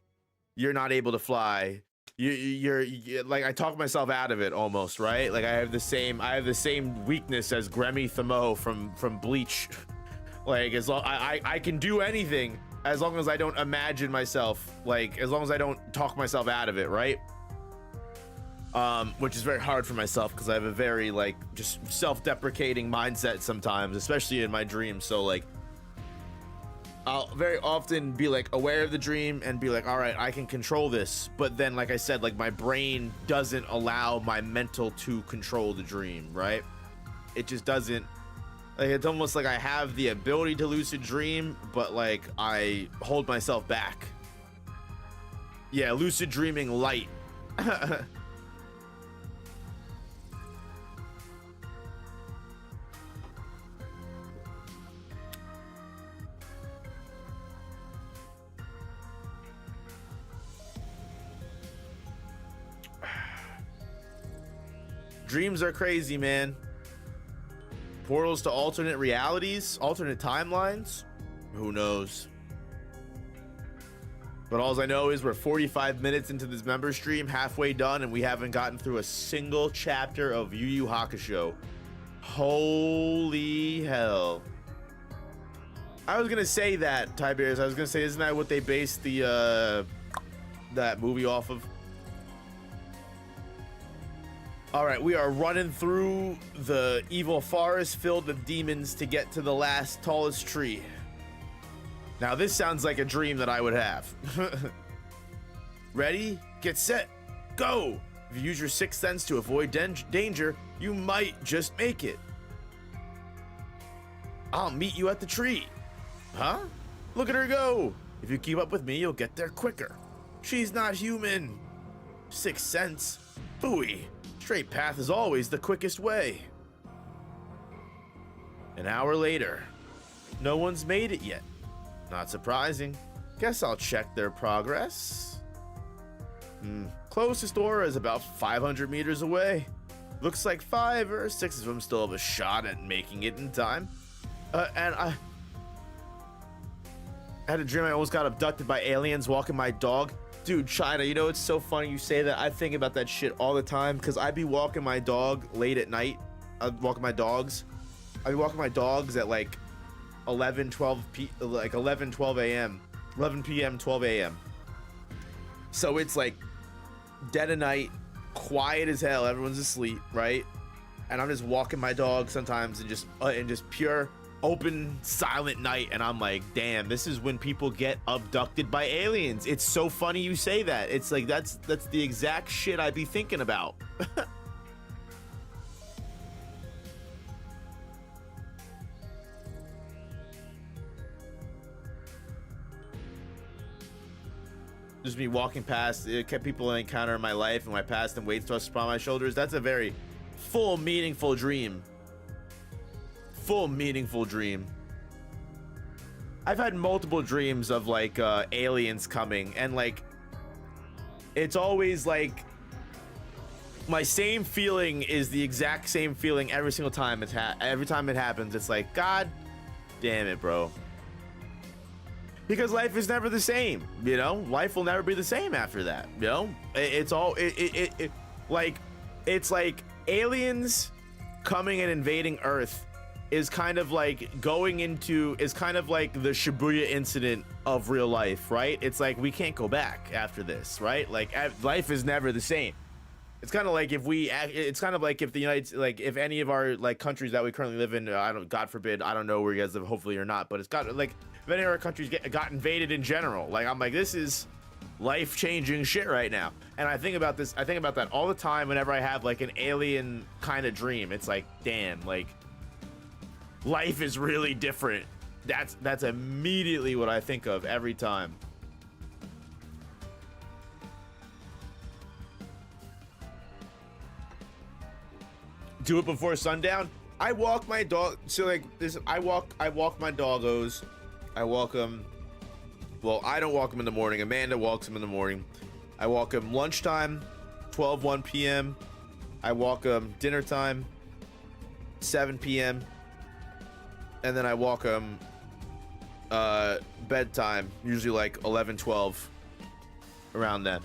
You're not able to fly. You're like, I talk myself out of it almost, right? Like I have the same weakness as Gremy Thamo from Bleach. Like, as long I can do anything as long as I don't imagine myself, like as long as I don't talk myself out of it, right? Which is very hard for myself because I have a very like just self-deprecating mindset sometimes, especially in my dreams. So like I'll very often be like aware of the dream and be like, all right, I can control this. But then, like I said, like my brain doesn't allow my mental to control the dream, right? It just doesn't. Like, it's almost like I have the ability to lucid dream, but like I hold myself back. Yeah, lucid dreaming light. Dreams are crazy, man. Portals to alternate realities, alternate timelines. Who knows? But all I know is we're 45 minutes into this member stream, halfway done, and we haven't gotten through a single chapter of Yu Yu Hakusho. Holy hell. I was gonna say that, Tiberius. I was gonna say, isn't that what they based the that movie off of? All right, we are running through the evil forest filled with demons to get to the last tallest tree. Now this sounds like a dream that I would have. Ready, get set, go. If you use your sixth sense to avoid danger, you might just make it. I'll meet you at the tree. Huh? Look at her go. If you keep up with me, you'll get there quicker. She's not human. Sixth sense. Phooey. Straight path is always the quickest way. An hour later. No one's made it yet. Not surprising. Guess I'll check their progress. Closest door is about 500 meters away. Looks like 5 or 6 of them still have a shot at making it in time. And I had a dream I almost got abducted by aliens walking my dog. Dude, China, you know, it's so funny you say that. I think about that shit all the time because I'd be walking my dog late at night. I'd walk my dogs. I'd be walking my dogs at like 11 12 a.m. 11 p.m. 12 a.m. So it's like dead of night, quiet as hell, everyone's asleep, right? And I'm just walking my dog sometimes and just pure open silent night, and I'm like, damn, this is when people get abducted by aliens. It's so funny you say that. It's like that's the exact shit I'd be thinking about. Just me walking past, it kept people I encounter in my life, and when I passed them, weights tossed upon my shoulders. That's a very full, meaningful dream. Full, meaningful dream. I've had multiple dreams of like aliens coming, and like it's always like my same feeling is the exact same feeling every single time every time it happens. It's like, God damn it, bro. Because life is never the same, you know? Life will never be the same after that, you know? It's like aliens coming and invading Earth is kind of like the Shibuya incident of real life, right? It's like we can't go back after this, right? Like life is never the same. It's kind of like if the if any of our like countries that we currently live in, God forbid, I don't know where you guys live, hopefully you're not, but it's got like if any of our countries got invaded in general, like I'm like, this is life-changing shit right now. And I think about that all the time whenever I have like an alien kind of dream. It's like, damn, like life is really different. That's immediately what I think of every time. Do it before sundown. I walk my dog. So like this, I walk my doggos. I walk them. Well, I don't walk them in the morning. Amanda walks them in the morning. I walk them lunchtime, 1 p.m. I walk them dinner time, 7 p.m. And then I walk them bedtime, usually like 11, 12, around then.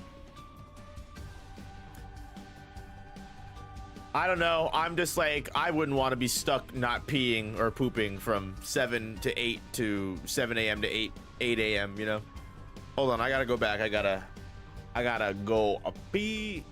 I don't know. I'm just like, I wouldn't want to be stuck not peeing or pooping from 7 to 8 to 7 a.m. to 8 a.m., you know? Hold on, I gotta go back. I gotta go pee.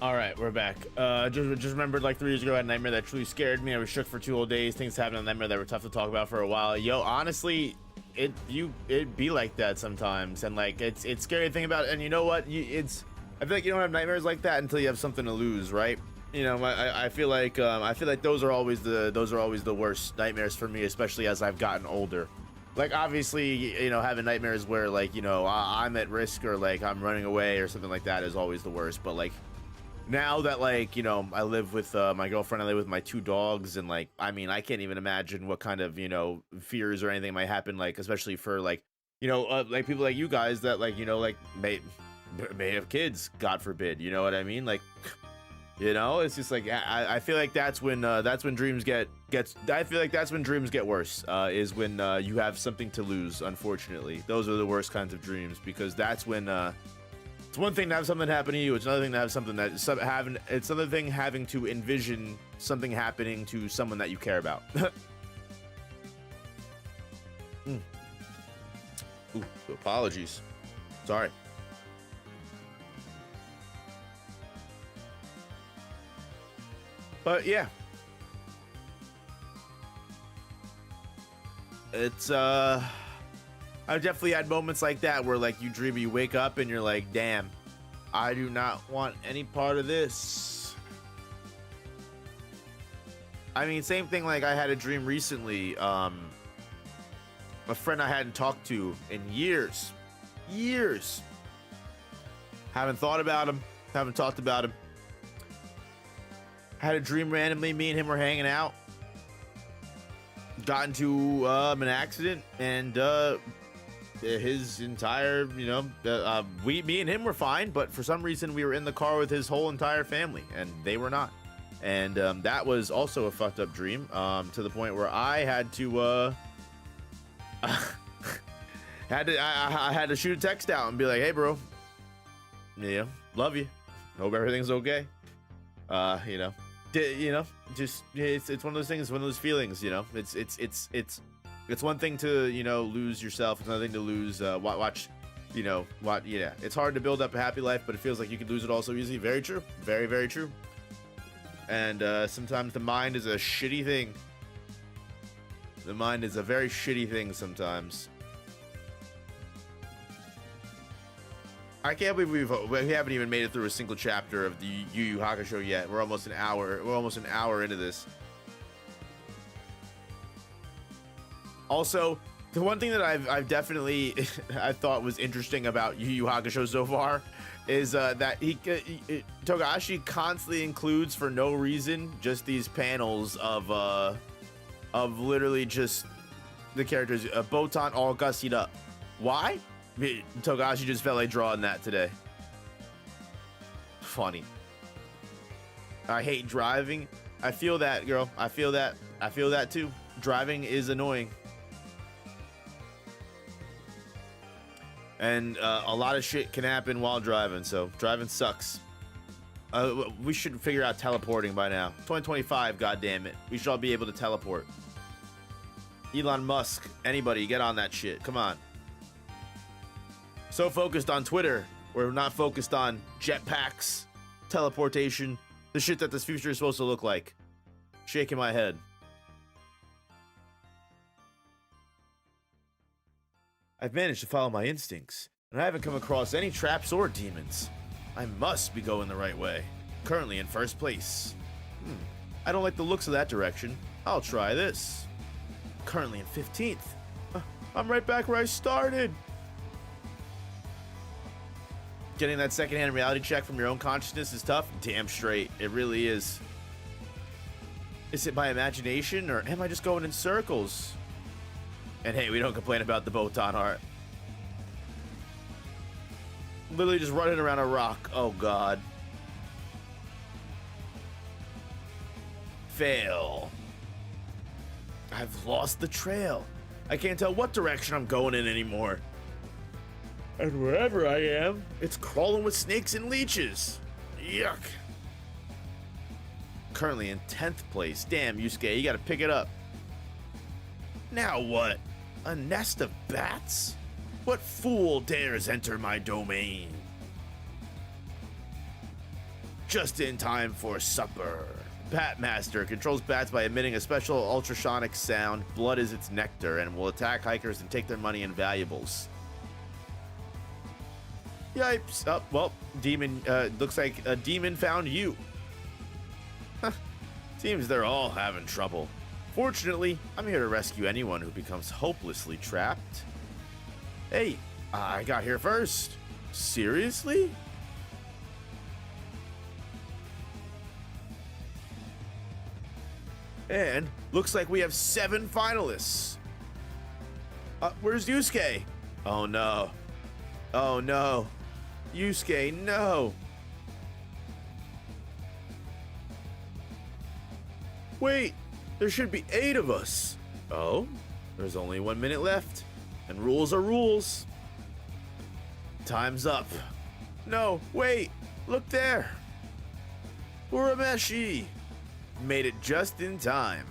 All right, we're back. Just remembered like 3 years ago, I had a nightmare that truly scared me. I was shook for 2 whole days. Things happened in the nightmare that were tough to talk about for a while. Yo, honestly, it be like that sometimes, and like it's scary to think about. And you know what? I feel like you don't have nightmares like that until you have something to lose, right? You know, I feel like those are always the worst nightmares for me, especially as I've gotten older. Like, obviously, you know, having nightmares where, like, you know, I'm at risk or, like, I'm running away or something like that is always the worst. But, like, now that, like, you know, I live with my girlfriend, I live with my 2 dogs, and, like, I mean, I can't even imagine what kind of, you know, fears or anything might happen, like, especially for, like, you know, like, people like you guys that, like, you know, like, may have kids, God forbid, you know what I mean? Like, you know, it's just like I feel like that's when dreams get I feel like that's when dreams get worse. Is when you have something to lose. Unfortunately, those are the worst kinds of dreams, because that's when it's one thing to have something happen to you. It's another thing to have something that it's another thing having to envision something happening to someone that you care about. Ooh, apologies. Sorry. But yeah, it's I've definitely had moments like that where, like, you dream, you wake up and you're like, damn, I do not want any part of this. I mean, same thing, like, I had a dream recently, a friend I hadn't talked to in years, haven't thought about him, haven't talked about him. Had a dream randomly, me and him were hanging out, got into an accident, and his entire, you know, me and him were fine, but for some reason we were in the car with his whole entire family, and they were not. And that was also a fucked up dream, to the point where I had to I had to shoot a text out and be like, hey bro, you know, love you, hope everything's okay. You know, just it's one of those things, one of those feelings, you know. It's one thing to, you know, lose yourself. It's another thing to lose watch, you know, yeah. It's hard to build up a happy life, but it feels like you could lose it all so easily. Very true. Very, very true. And sometimes the mind is a shitty thing. The mind is a very shitty thing sometimes. I can't believe we haven't even made it through a single chapter of the Yu Yu Hakusho yet. We're almost an hour into this. Also, the one thing that I've definitely I thought was interesting about Yu Yu Hakusho so far is that Togashi constantly includes, for no reason, just these panels of literally just the characters, Botan all gussied up. Why? Togashi just felt like drawing that today. Funny. I hate driving. I feel that, girl. I feel that. I feel that too. Driving is annoying. And a lot of shit can happen while driving, so driving sucks. We should figure out teleporting by now. 2025, goddammit. We should all be able to teleport. Elon Musk, anybody, get on that shit. Come on. So focused on Twitter, we're not focused on jetpacks, teleportation, the shit that this future is supposed to look like. Shaking my head. I've managed to follow my instincts, and I haven't come across any traps or demons. I must be going the right way. Currently in first place. I don't like the looks of that direction. I'll try this. Currently in 15th. I'm right back where I started. Getting that secondhand reality check from your own consciousness is tough. Damn straight. It really is. Is it my imagination, or am I just going in circles? And hey, we don't complain about the Botan art. Literally just running around a rock. Oh god. Fail. I've lost the trail. I can't tell what direction I'm going in anymore. And wherever I am, it's crawling with snakes and leeches. Yuck. Currently in 10th place. Damn, Yusuke, you gotta pick it up. Now what? A nest of bats? What fool dares enter my domain? just in time for supper. Batmaster controls bats by emitting a special ultrasonic sound. Blood is its nectar and will attack hikers and take their money and valuables. Yipes. Oh, well, demon, looks like a demon found you. Huh. Seems they're all having trouble. Fortunately, I'm here to rescue anyone who becomes hopelessly trapped. Hey, I got here first. Seriously? And looks like we have 7 finalists. Where's Yusuke? Oh no. Oh no. Yusuke, no. Wait, there should be 8 of us. Oh, there's only 1 minute left. And rules are rules. Time's up. No, wait, look there. Urameshi. Made it just in time.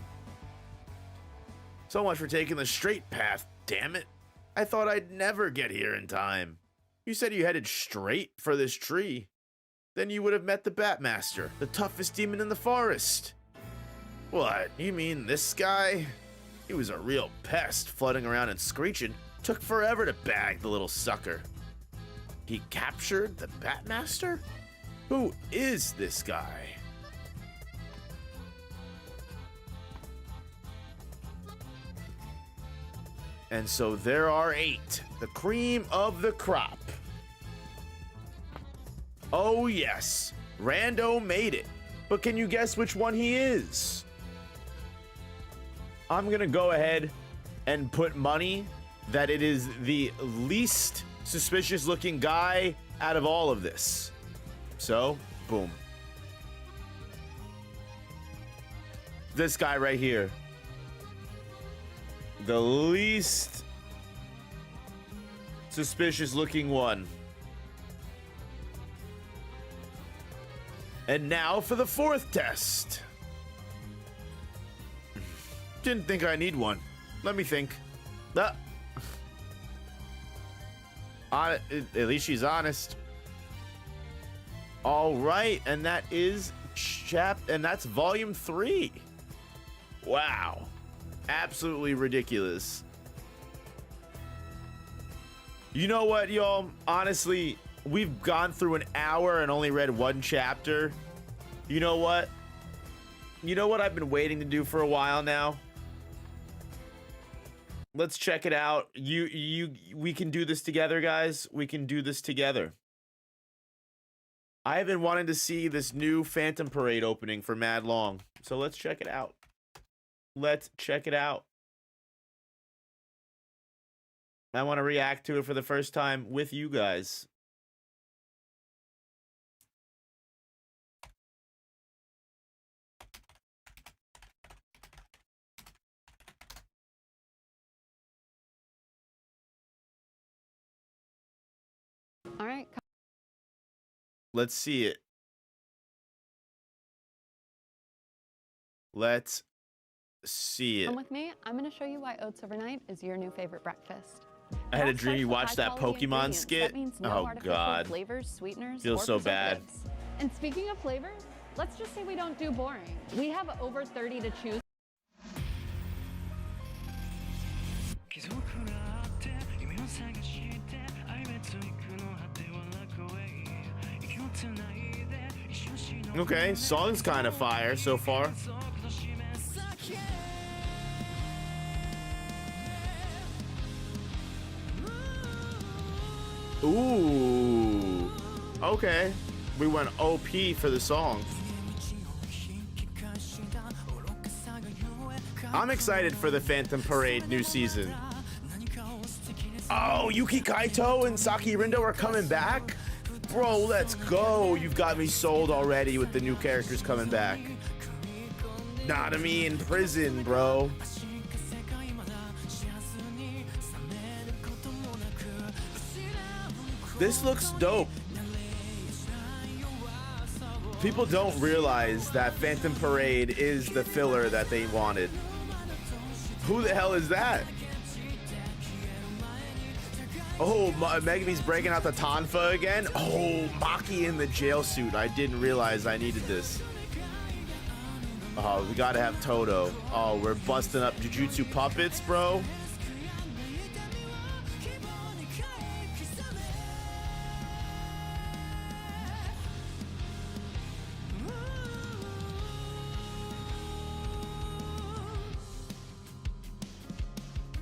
So much for taking the straight path, damn it. I thought I'd never get here in time. You said you headed straight for this tree. Then you would have met the Batmaster, the toughest demon in the forest. What, you mean this guy? He was a real pest, floating around and screeching. Took forever to bag the little sucker. He captured the Batmaster? Who is this guy? And so there are 8, the cream of the crop. Oh yes, Rando made it. But can you guess which one he is? I'm gonna go ahead and put money that it is the least suspicious looking guy out of all of this. So, boom. This guy right here. The least suspicious looking one. And now for the 4th test. Didn't think I need one. Let me think. At least she's honest. All right, and that is that's volume 3. Wow. Absolutely ridiculous. You know what, y'all? Honestly, we've gone through an hour and only read 1 chapter. You know what? You know what I've been waiting to do for a while now? Let's check it out. We can do this together, guys. We can do this together. I have been wanting to see this new Phantom Parade opening for mad long. So let's check it out. Let's check it out. I want to react to it for the first time with you guys. All right. Let's see it. Let's see it. Come with me. I'm going to show you why oats overnight is your new favorite breakfast. I had a dream you watched that Pokemon skit. That means no Oh artificial god. Flavors, sweeteners, Feels or so bad. preservatives. And speaking of flavors, let's just say we don't do boring. We have over 30 to choose. Okay, song's kind of fire so far. Ooh. Okay. We went OP for the song. I'm excited for the Phantom Parade new season. Oh, Yuki Kaito and Saki Rindo are coming back? Bro, let's go. You've got me sold already with the new characters coming back. Nanami in prison, bro. This looks dope. People don't realize that Phantom Parade is the filler that they wanted. Who the hell is that? Oh, Megumi's breaking out the Tonfa again. Oh, Maki in the jail suit. I didn't realize I needed this. Oh, we gotta have Toto. Oh, we're busting up Jujutsu puppets, bro.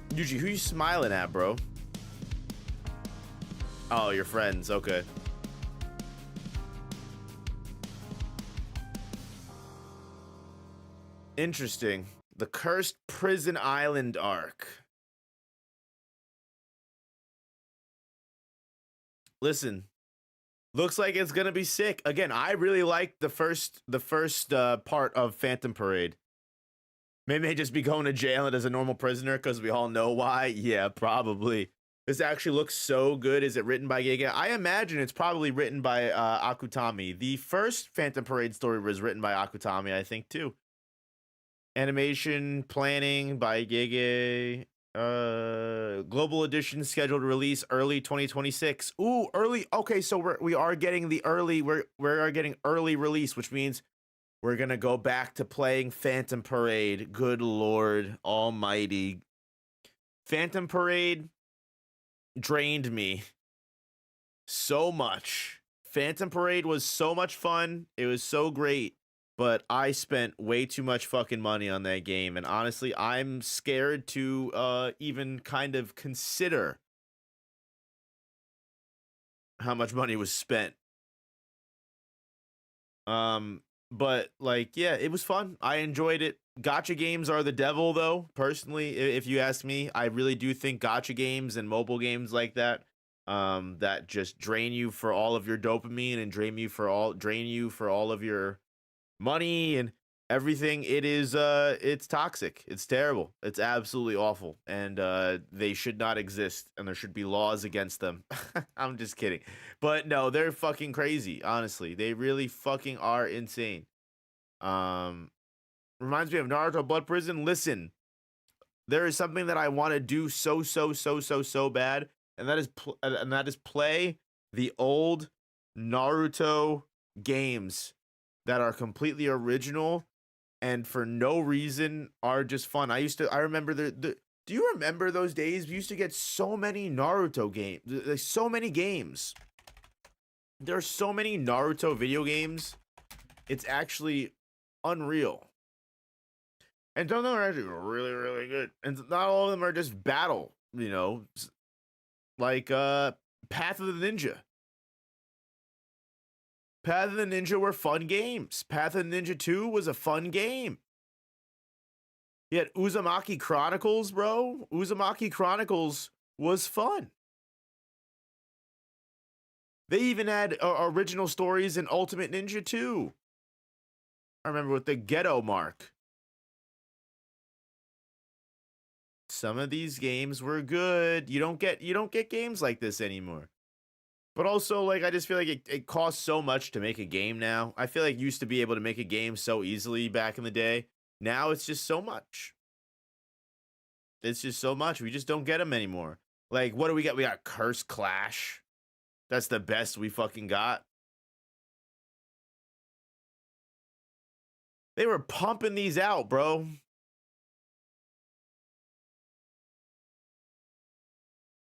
Yuji, who you smiling at, bro? Oh, your friends. Okay. Interesting. The Cursed Prison Island arc. Listen, looks like it's gonna be sick. Again, I really like the first part of Phantom Parade. Maybe just be going to jail as a normal prisoner because we all know why. Yeah, probably. This actually looks so good. Is it written by Giga? I imagine it's probably written by Akutami. The first Phantom Parade story was written by Akutami, I think, too. Animation planning by Gege. Global edition scheduled to release early 2026. Ooh, early. Okay, so we are getting the early. We are getting early release, which means we're gonna go back to playing Phantom Parade. Good Lord Almighty. Phantom Parade drained me so much. Phantom Parade was so much fun. It was so great. But I spent way too much fucking money on that game. And honestly, I'm scared to even kind of consider how much money was spent. But like, yeah, it was fun. I enjoyed it. Gacha games are the devil, though. Personally, if you ask me, I really do think gacha games and mobile games like that, that just drain you for all of your dopamine and drain you for all of your money and everything. It's toxic. It's terrible. It's absolutely awful. And they should not exist, and there should be laws against them. I'm just kidding. But no, they're fucking crazy, honestly. They really fucking are insane. Reminds me of Naruto Blood Prison. Listen, there is something that I want to do so bad, and that is play the old Naruto games that are completely original and for no reason are just fun. I remember do you remember those days? We used to get so many Naruto games. There's so many games. There are so many Naruto video games. It's actually unreal. And some of them are actually really, really good. And not all of them are just battle, like Path of the Ninja. Path of the Ninja were fun games. Path of the Ninja 2 was a fun game. You had Uzumaki Chronicles, bro. Uzumaki Chronicles was fun. They even had original stories in Ultimate Ninja 2. I remember with the Ghetto Mark. Some of these games were good. You don't get games like this anymore. But also, like, I just feel like it costs so much to make a game now. I feel like you used to be able to make a game so easily back in the day. Now it's just so much. It's just so much. We just don't get them anymore. Like, what do we got? We got Curse Clash. That's the best we fucking got. They were pumping these out, bro.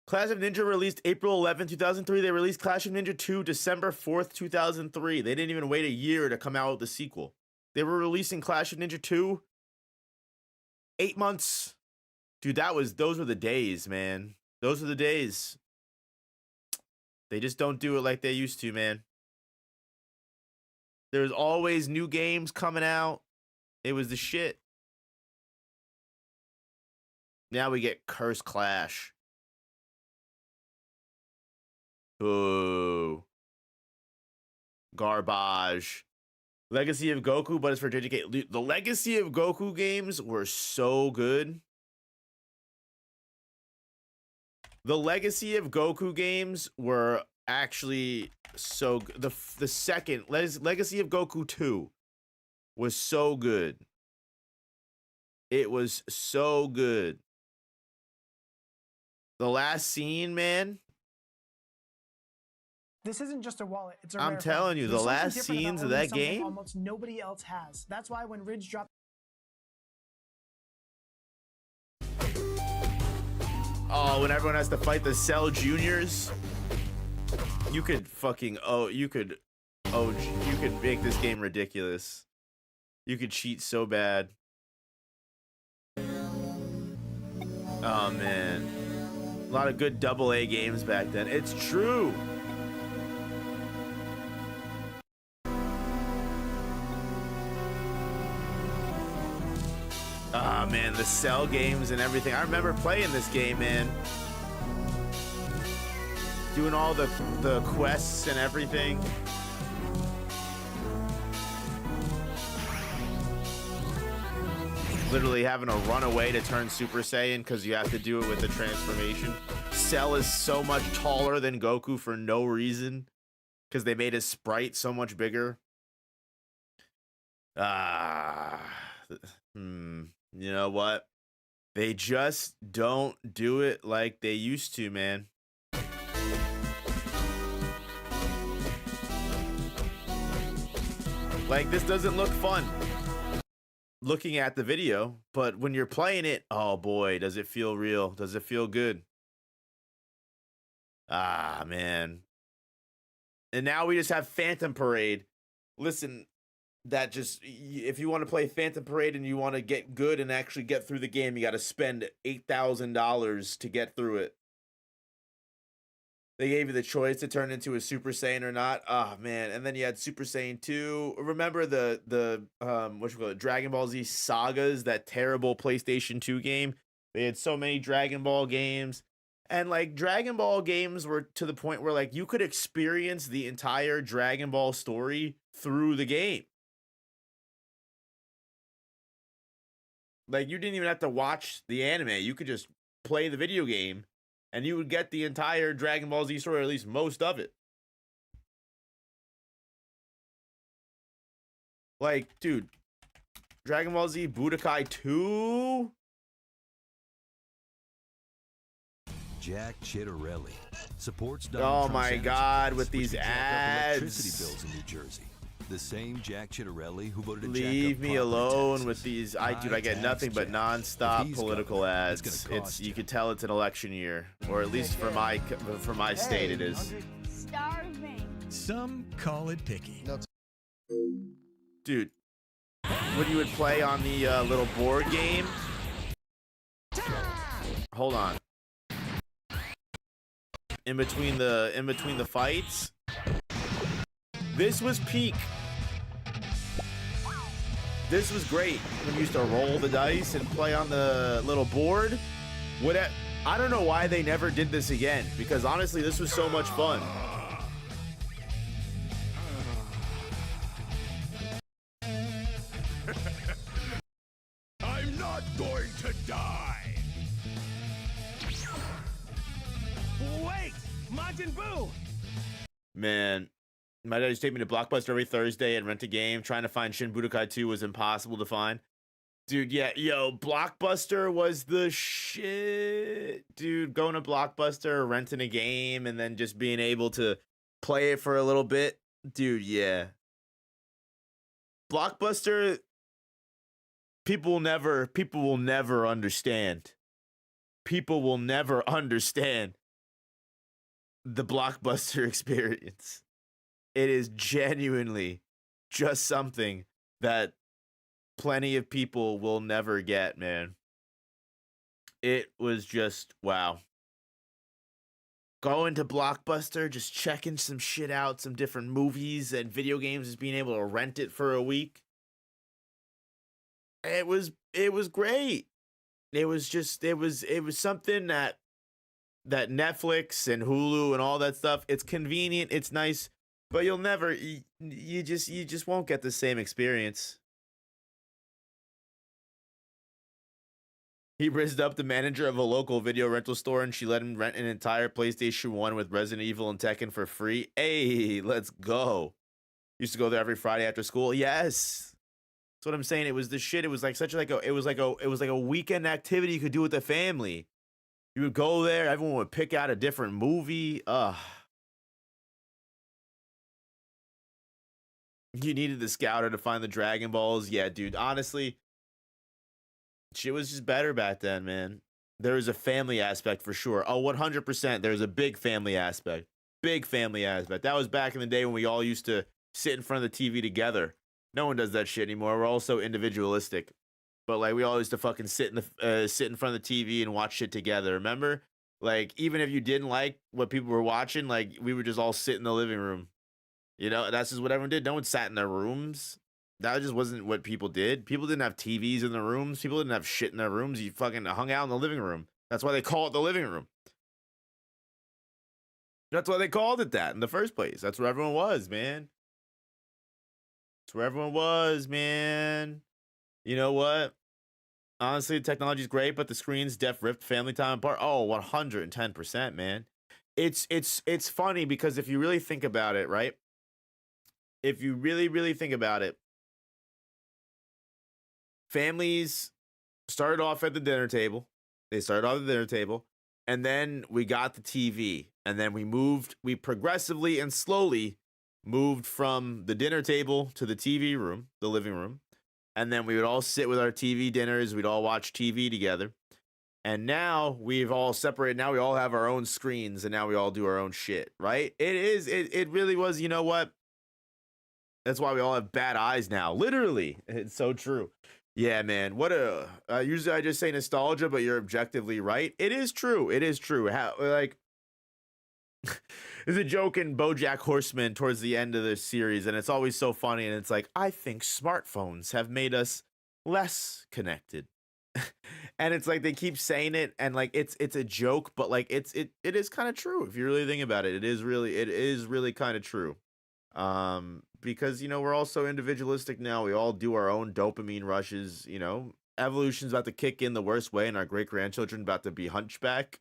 Clash of Ninja released April 11, 2003. They released Clash of Ninja 2 December 4th, 2003. They didn't even wait a year to come out with the sequel. They were releasing Clash of Ninja 2 8 months. Dude, those were the days, man. Those were the days. They just don't do it like they used to, man. There's always new games coming out. It was the shit. Now we get Curse Clash. Ooh. Garbage. Legacy of Goku, but it's for JJK. The Legacy of Goku games were so good. The Legacy of Goku games were actually so good. The second Legacy of Goku 2 was so good. It was so good. The last scene, man. This isn't just a wallet, it's a I'm rare telling find. you, the There's something last different about scenes of owning that something game. almost nobody else has. That's why when Ridge dropped. Oh, when everyone has to fight the Cell Juniors, you could fucking you could make this game ridiculous. You could cheat so bad. Oh man, a lot of good AA games back then. It's true. Ah man, the Cell games and everything. I remember playing this game, man. Doing all the quests and everything. Literally having to run away to turn Super Saiyan because you have to do it with the transformation. Cell is so much taller than Goku for no reason because they made his sprite so much bigger. You know what? They just don't do it like they used to, man. Like, this doesn't look fun looking at the video, but when you're playing it, oh boy, does it feel real? Does it feel good? Ah, man. And now we just have Phantom Parade. Listen, that just, if you want to play Phantom Parade and you want to get good and actually get through the game, you got to spend $8,000 to get through it. They gave you the choice to turn into a Super Saiyan or not. Oh man, and then you had Super Saiyan 2. Remember the what you call it, Dragon Ball Z Sagas, that terrible PlayStation 2 game? They had so many Dragon Ball games. And like Dragon Ball games were to the point where like you could experience the entire Dragon Ball story through the game. Like you didn't even have to watch the anime. You could just play the video game and you would get the entire Dragon Ball Z story, or at least most of it. Like, dude, Dragon Ball Z Budokai 2? Jack Chitterelli supports Oh Donald my Trump's God, energy with bills, which these would jack up ads. electricity bills in New Jersey. The same Jack Chitterelli who voted to Leave jack up me property alone taxes. with these. Dude, I High get tax nothing but Jack. non-stop If he's political governor, ads. it's gonna cost You you. could tell it's an election year, or at least for my state it is. Starving. Some call it picky. Dude, when you would play on the little board game. Hold on. In between the fights, this was peak. This was great when you used to roll the dice and play on the little board. I don't know why they never did this again, because honestly, this was so much fun. I'm not going to die. Wait, Majin Buu. Man, my dad used to take me to Blockbuster every Thursday and rent a game. Trying to find Shin Budokai 2 was impossible to find. Dude, yeah, yo, Blockbuster was the shit. Dude, going to Blockbuster, renting a game, and then just being able to play it for a little bit. Dude, yeah. Blockbuster, people will never understand. People will never understand the Blockbuster experience. It is genuinely just something that plenty of people will never get, man. It was just, wow. Going to Blockbuster, just checking some shit out, some different movies and video games, just being able to rent it for a week. It was great. It was something that Netflix and Hulu and all that stuff, it's convenient, it's nice, but you'll never, you just won't get the same experience. He rizzed up the manager of a local video rental store and she let him rent an entire PlayStation 1 with Resident Evil and Tekken for free. Hey, let's go. Used to go there every Friday after school. Yes. That's what I'm saying. It was the shit. It was like it was like a weekend activity you could do with the family. You would go there, everyone would pick out a different movie. You needed the scouter to find the Dragon Balls. Yeah, dude. Honestly, shit was just better back then, man. There was a family aspect for sure. Oh, 100%. There's a big family aspect. Big family aspect. That was back in the day when we all used to sit in front of the TV together. No one does that shit anymore. We're all so individualistic. But like we all used to fucking sit in front of the TV and watch shit together. Remember? Like even if you didn't like what people were watching, like we would just all sit in the living room. You know, that's just what everyone did. No one sat in their rooms. That just wasn't what people did. People didn't have TVs in their rooms. People didn't have shit in their rooms. You fucking hung out in the living room. That's why they call it the living room. That's why they called it that in the first place. That's where everyone was, man. That's where everyone was, man. You know what? Honestly, the technology's great, but the screens ripped family time apart. Oh, 110%, man. It's funny because if you really think about it, right? If you really, really think about it, families started off at the dinner table. They started off at the dinner table, and then we got the TV, and then we progressively and slowly moved from the dinner table to the TV room, the living room, and then we would all sit with our TV dinners. We'd all watch TV together, and now we've all separated. Now we all have our own screens, and now we all do our own shit, right? It really was, you know what? That's why we all have bad eyes now. Literally. It's so true. Yeah, man. What usually I just say nostalgia, but you're objectively right. It is true. It is true. How, like, there's a joke in BoJack Horseman towards the end of the series, and it's always so funny. And it's like, I think smartphones have made us less connected. And it's like they keep saying it, and like it's a joke, but like it is kind of true if you really think about it. It is really kind of true. Because you know we're all so individualistic now. We all do our own dopamine rushes. You know, evolution's about to kick in the worst way, and our great grandchildren about to be hunchback.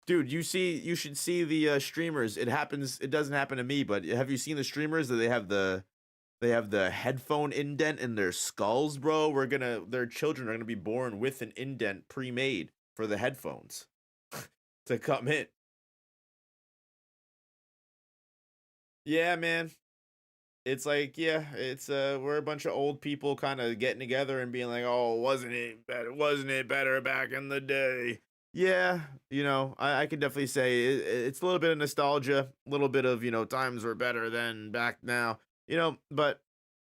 Dude, you should see the streamers. It doesn't happen to me, but have you seen the streamers that they have the headphone indent in their skulls, bro? Their children are gonna be born with an indent pre-made for the headphones to come in. Yeah, man. It's like, yeah, it's we're a bunch of old people kind of getting together and being like, "Oh, wasn't it better? Wasn't it better back in the day?" Yeah, you know, I could definitely say it's a little bit of nostalgia, a little bit of, you know, times were better than back now, you know, but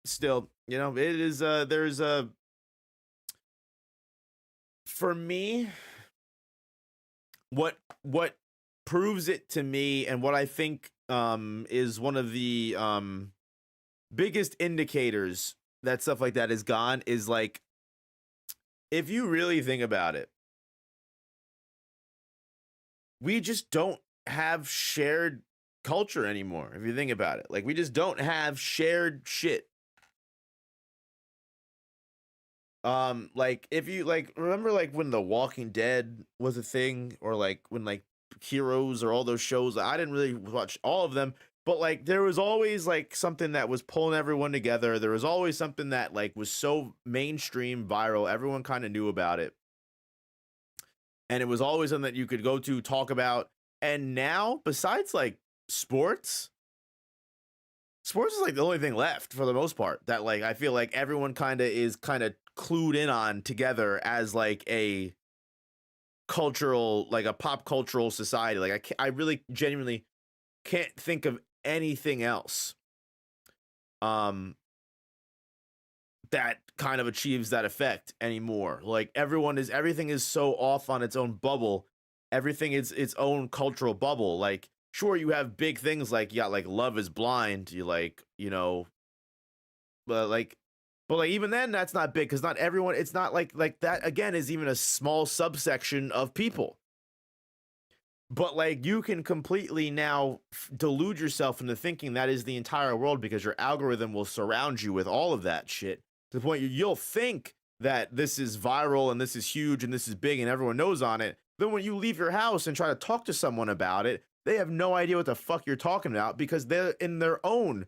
still, you know, it is there's a for me what proves it to me and what I think is one of the biggest indicators that stuff like that is gone is like if you really think about it, we just don't have shared culture anymore. If you think about it, like we just don't have shared shit. Like if you like remember like when The Walking Dead was a thing, or like when like Heroes or all those shows. I didn't really watch all of them, but like there was always like something that was pulling everyone together. There was always something that like was so mainstream, viral, everyone kind of knew about it. And it was always something that you could go to talk about. And now, besides like sports is like the only thing left for the most part that like I feel like everyone kind of clued in on together as like a cultural, like a pop cultural society. Like I really genuinely can't think of anything else that kind of achieves that effect anymore. Like everything is so off on its own bubble. Everything is its own cultural bubble. Like sure, you have big things like you got like Love Is Blind, you like, you know, but like even then that's not big because not everyone, it's not like that again is even a small subsection of people. But like you can completely now delude yourself into thinking that is the entire world because your algorithm will surround you with all of that shit to the point you'll think that this is viral and this is huge and this is big and everyone knows on it. Then when you leave your house and try to talk to someone about it, they have no idea what the fuck you're talking about because they're in their own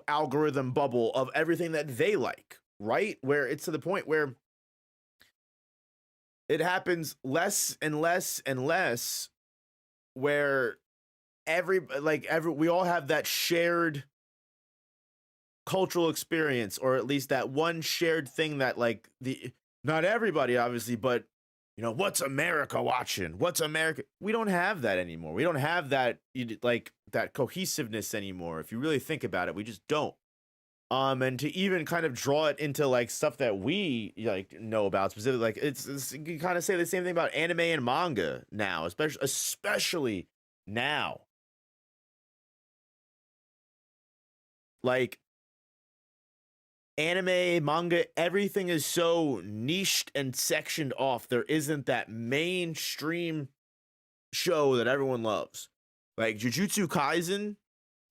algorithm bubble of everything that they like, right? Where it's to the point where it happens less and less and less where we all have that shared cultural experience, or at least that one shared thing that like not everybody obviously, but what's America watching? What's America? We don't have that anymore. We don't have that like that cohesiveness anymore. If you really think about it, we just don't. And to even kind of draw it into like stuff that we like know about specifically, like it's you can kind of say the same thing about anime and manga now, especially now. Like anime, manga, everything is so niched and sectioned off. There isn't that mainstream show that everyone loves. Like Jujutsu Kaisen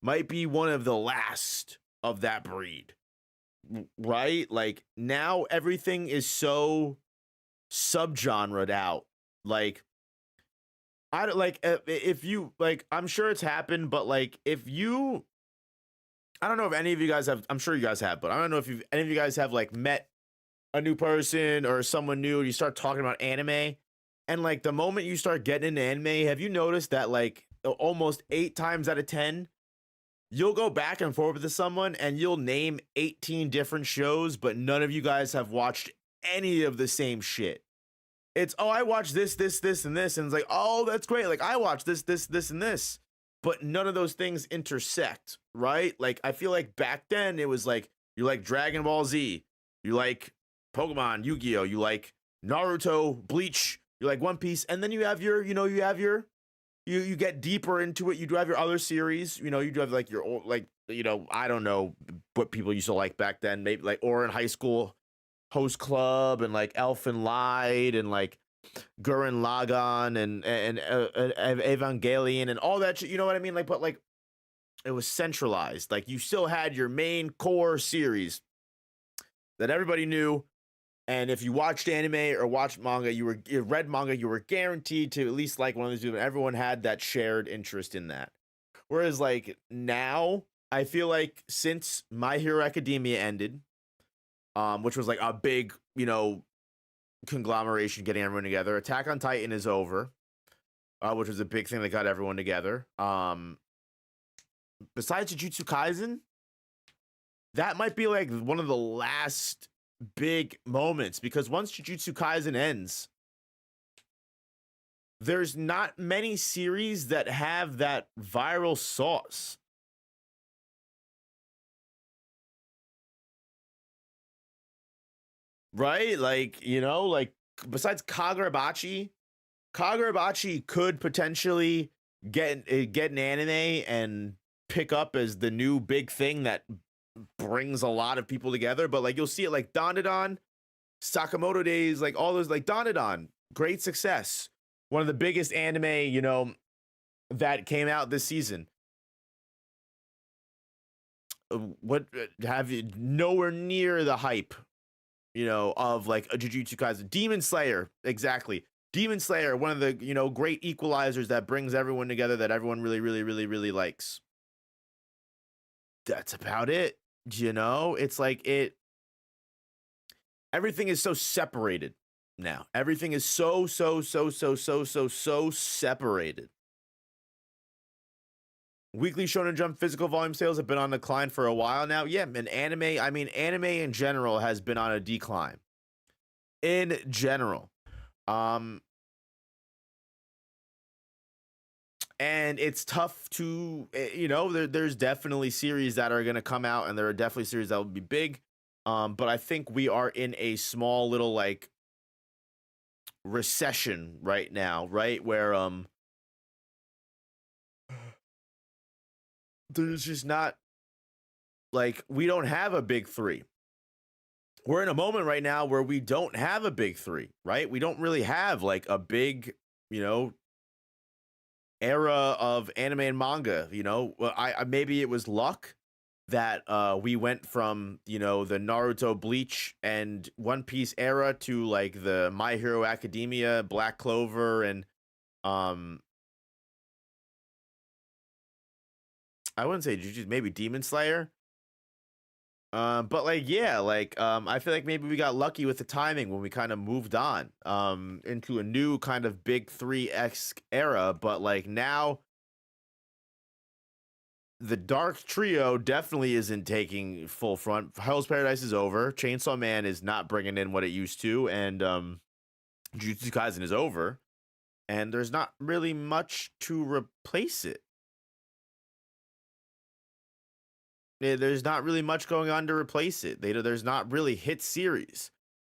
might be one of the last of that breed, right? Like now everything is so subgenred out. Like I don't like if you like, I'm sure it's happened, but like if you, I don't know if any of you guys have, I'm sure you guys have, but I don't know if any of you guys have like met a new person or someone new and you start talking about anime, and like the moment you start getting into anime, have you noticed that like almost 8 times out of 10 you'll go back and forth with someone and you'll name 18 different shows, but none of you guys have watched any of the same shit. It's, oh, I watched this, and this. And it's like, oh, that's great. Like I watched this, and this, but none of those things intersect, right? Like I feel like back then it was like, you like Dragon Ball Z, you like Pokemon, Yu-Gi-Oh, you like Naruto, Bleach, you like One Piece. And then you have your, you get deeper into it. You do have your other series, you do have like your old, like, I don't know what people used to like back then, maybe like Ouran High School Host Club and like Elfen Lied and like Gurren Lagann and Evangelion and all that shit, you know what I mean? Like, but like it was centralized. Like you still had your main core series that everybody knew. And if you watched anime or watched manga, you read manga, you were guaranteed to at least like one of these people. Everyone had that shared interest in that. Whereas like now, I feel like since My Hero Academia ended, which was like a big, conglomeration getting everyone together. Attack on Titan is over, which was a big thing that got everyone together. Besides Jujutsu Kaisen, that might be like one of the last big moments, because once Jujutsu Kaisen ends, there's not many series that have that viral sauce. Right? Like, like besides Kagurabachi could potentially get an anime and pick up as the new big thing that brings a lot of people together. But like you'll see it like Dandadan, Sakamoto Days, like all those, like Dandadan, great success. One of the biggest anime, that came out this season. What have you, nowhere near the hype, of like a Jujutsu Kaisen. Demon Slayer, exactly. Demon Slayer, one of the, great equalizers that brings everyone together that everyone really, really, really, really likes. That's about it. It's like everything is so separated now. Everything is so separated. Weekly Shonen Jump physical volume sales have been on decline for a while now. Yeah, and anime in general has been on a decline. In general. And it's tough to, there's definitely series that are going to come out, and there are definitely series that will be big. But I think we are in a small little like recession right now, right? Where there's just not, like, we don't have a big three. We're in a moment right now where we don't have a big three, right? We don't really have like a big, era of anime and manga. Well, I maybe it was luck that we went from, the Naruto, Bleach, and One Piece era to like the My Hero Academia, Black Clover, and I wouldn't say Jujutsu, maybe Demon Slayer. But like, yeah, like, I feel like maybe we got lucky with the timing when we kind of moved on, into a new kind of big 3X era. But like now the Dark Trio definitely isn't taking full front. Hell's Paradise is over. Chainsaw Man is not bringing in what it used to, and Jujutsu Kaisen is over, and there's not really much to replace it. There's not really much going on to replace it. There's not really hit series.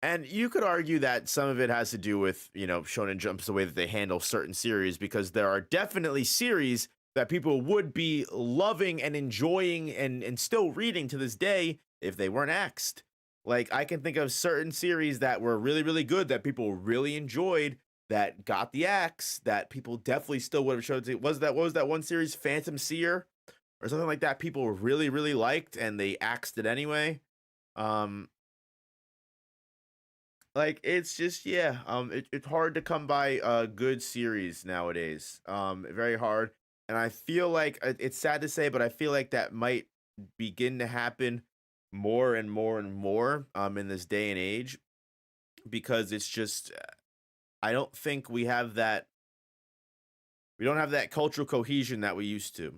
And you could argue that some of it has to do with, Shonen Jump's the way that they handle certain series, because there are definitely series that people would be loving and enjoying and still reading to this day if they weren't axed. Like, I can think of certain series that were really, really good that people really enjoyed that got the axe that people definitely still would have showed. What was that one series, Phantom Seer or something like that? People really, really liked and they axed it anyway. Like, it's just, yeah, it's hard to come by a good series nowadays. Very hard. And I feel like it's sad to say, but I feel like that might begin to happen more and more and more in this day and age, because it's just, I don't think we don't have that cultural cohesion that we used to.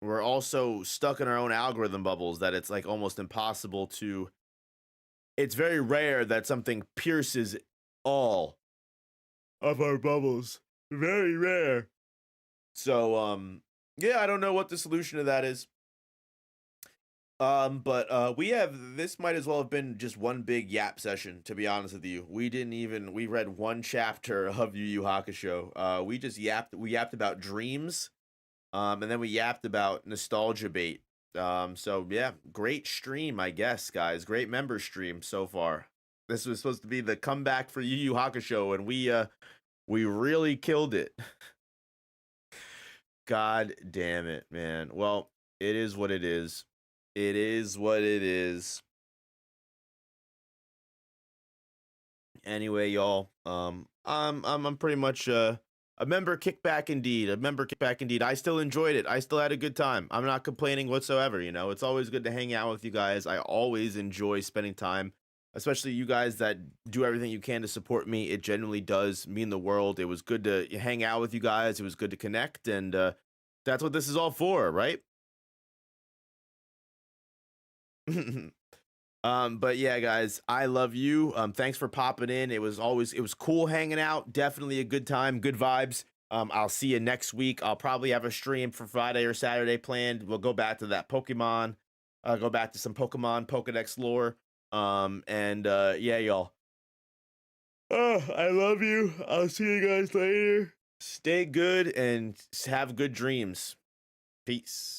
We're also stuck in our own algorithm bubbles that it's like almost impossible to. It's very rare that something pierces all of our bubbles. Very rare. So, yeah, I don't know what the solution to that is. But this might as well have been just one big yap session, to be honest with you. We read one chapter of Yu Yu Hakusho. We yapped about dreams. And then we yapped about nostalgia bait. So yeah, great stream, I guess, guys. Great member stream so far. This was supposed to be the comeback for Yu Yu Hakusho, and we really killed it. God damn it, man. Well, it is what it is. It is what it is. Anyway, y'all, I'm pretty much a member kickback indeed. A member kickback indeed. I still enjoyed it. I still had a good time. I'm not complaining whatsoever. It's always good to hang out with you guys. I always enjoy spending time, especially you guys that do everything you can to support me. It genuinely does mean the world. It was good to hang out with you guys. It was good to connect, and that's what this is all for, right? But yeah, guys, I love you. Thanks for popping in. It was cool hanging out. Definitely a good time, good vibes. I'll see you next week. I'll probably have a stream for Friday or Saturday planned. We'll go back to that Pokemon, go back to some Pokemon Pokedex lore. Yeah, y'all. Oh, I love you. I'll see you guys later. Stay good and have good dreams. Peace.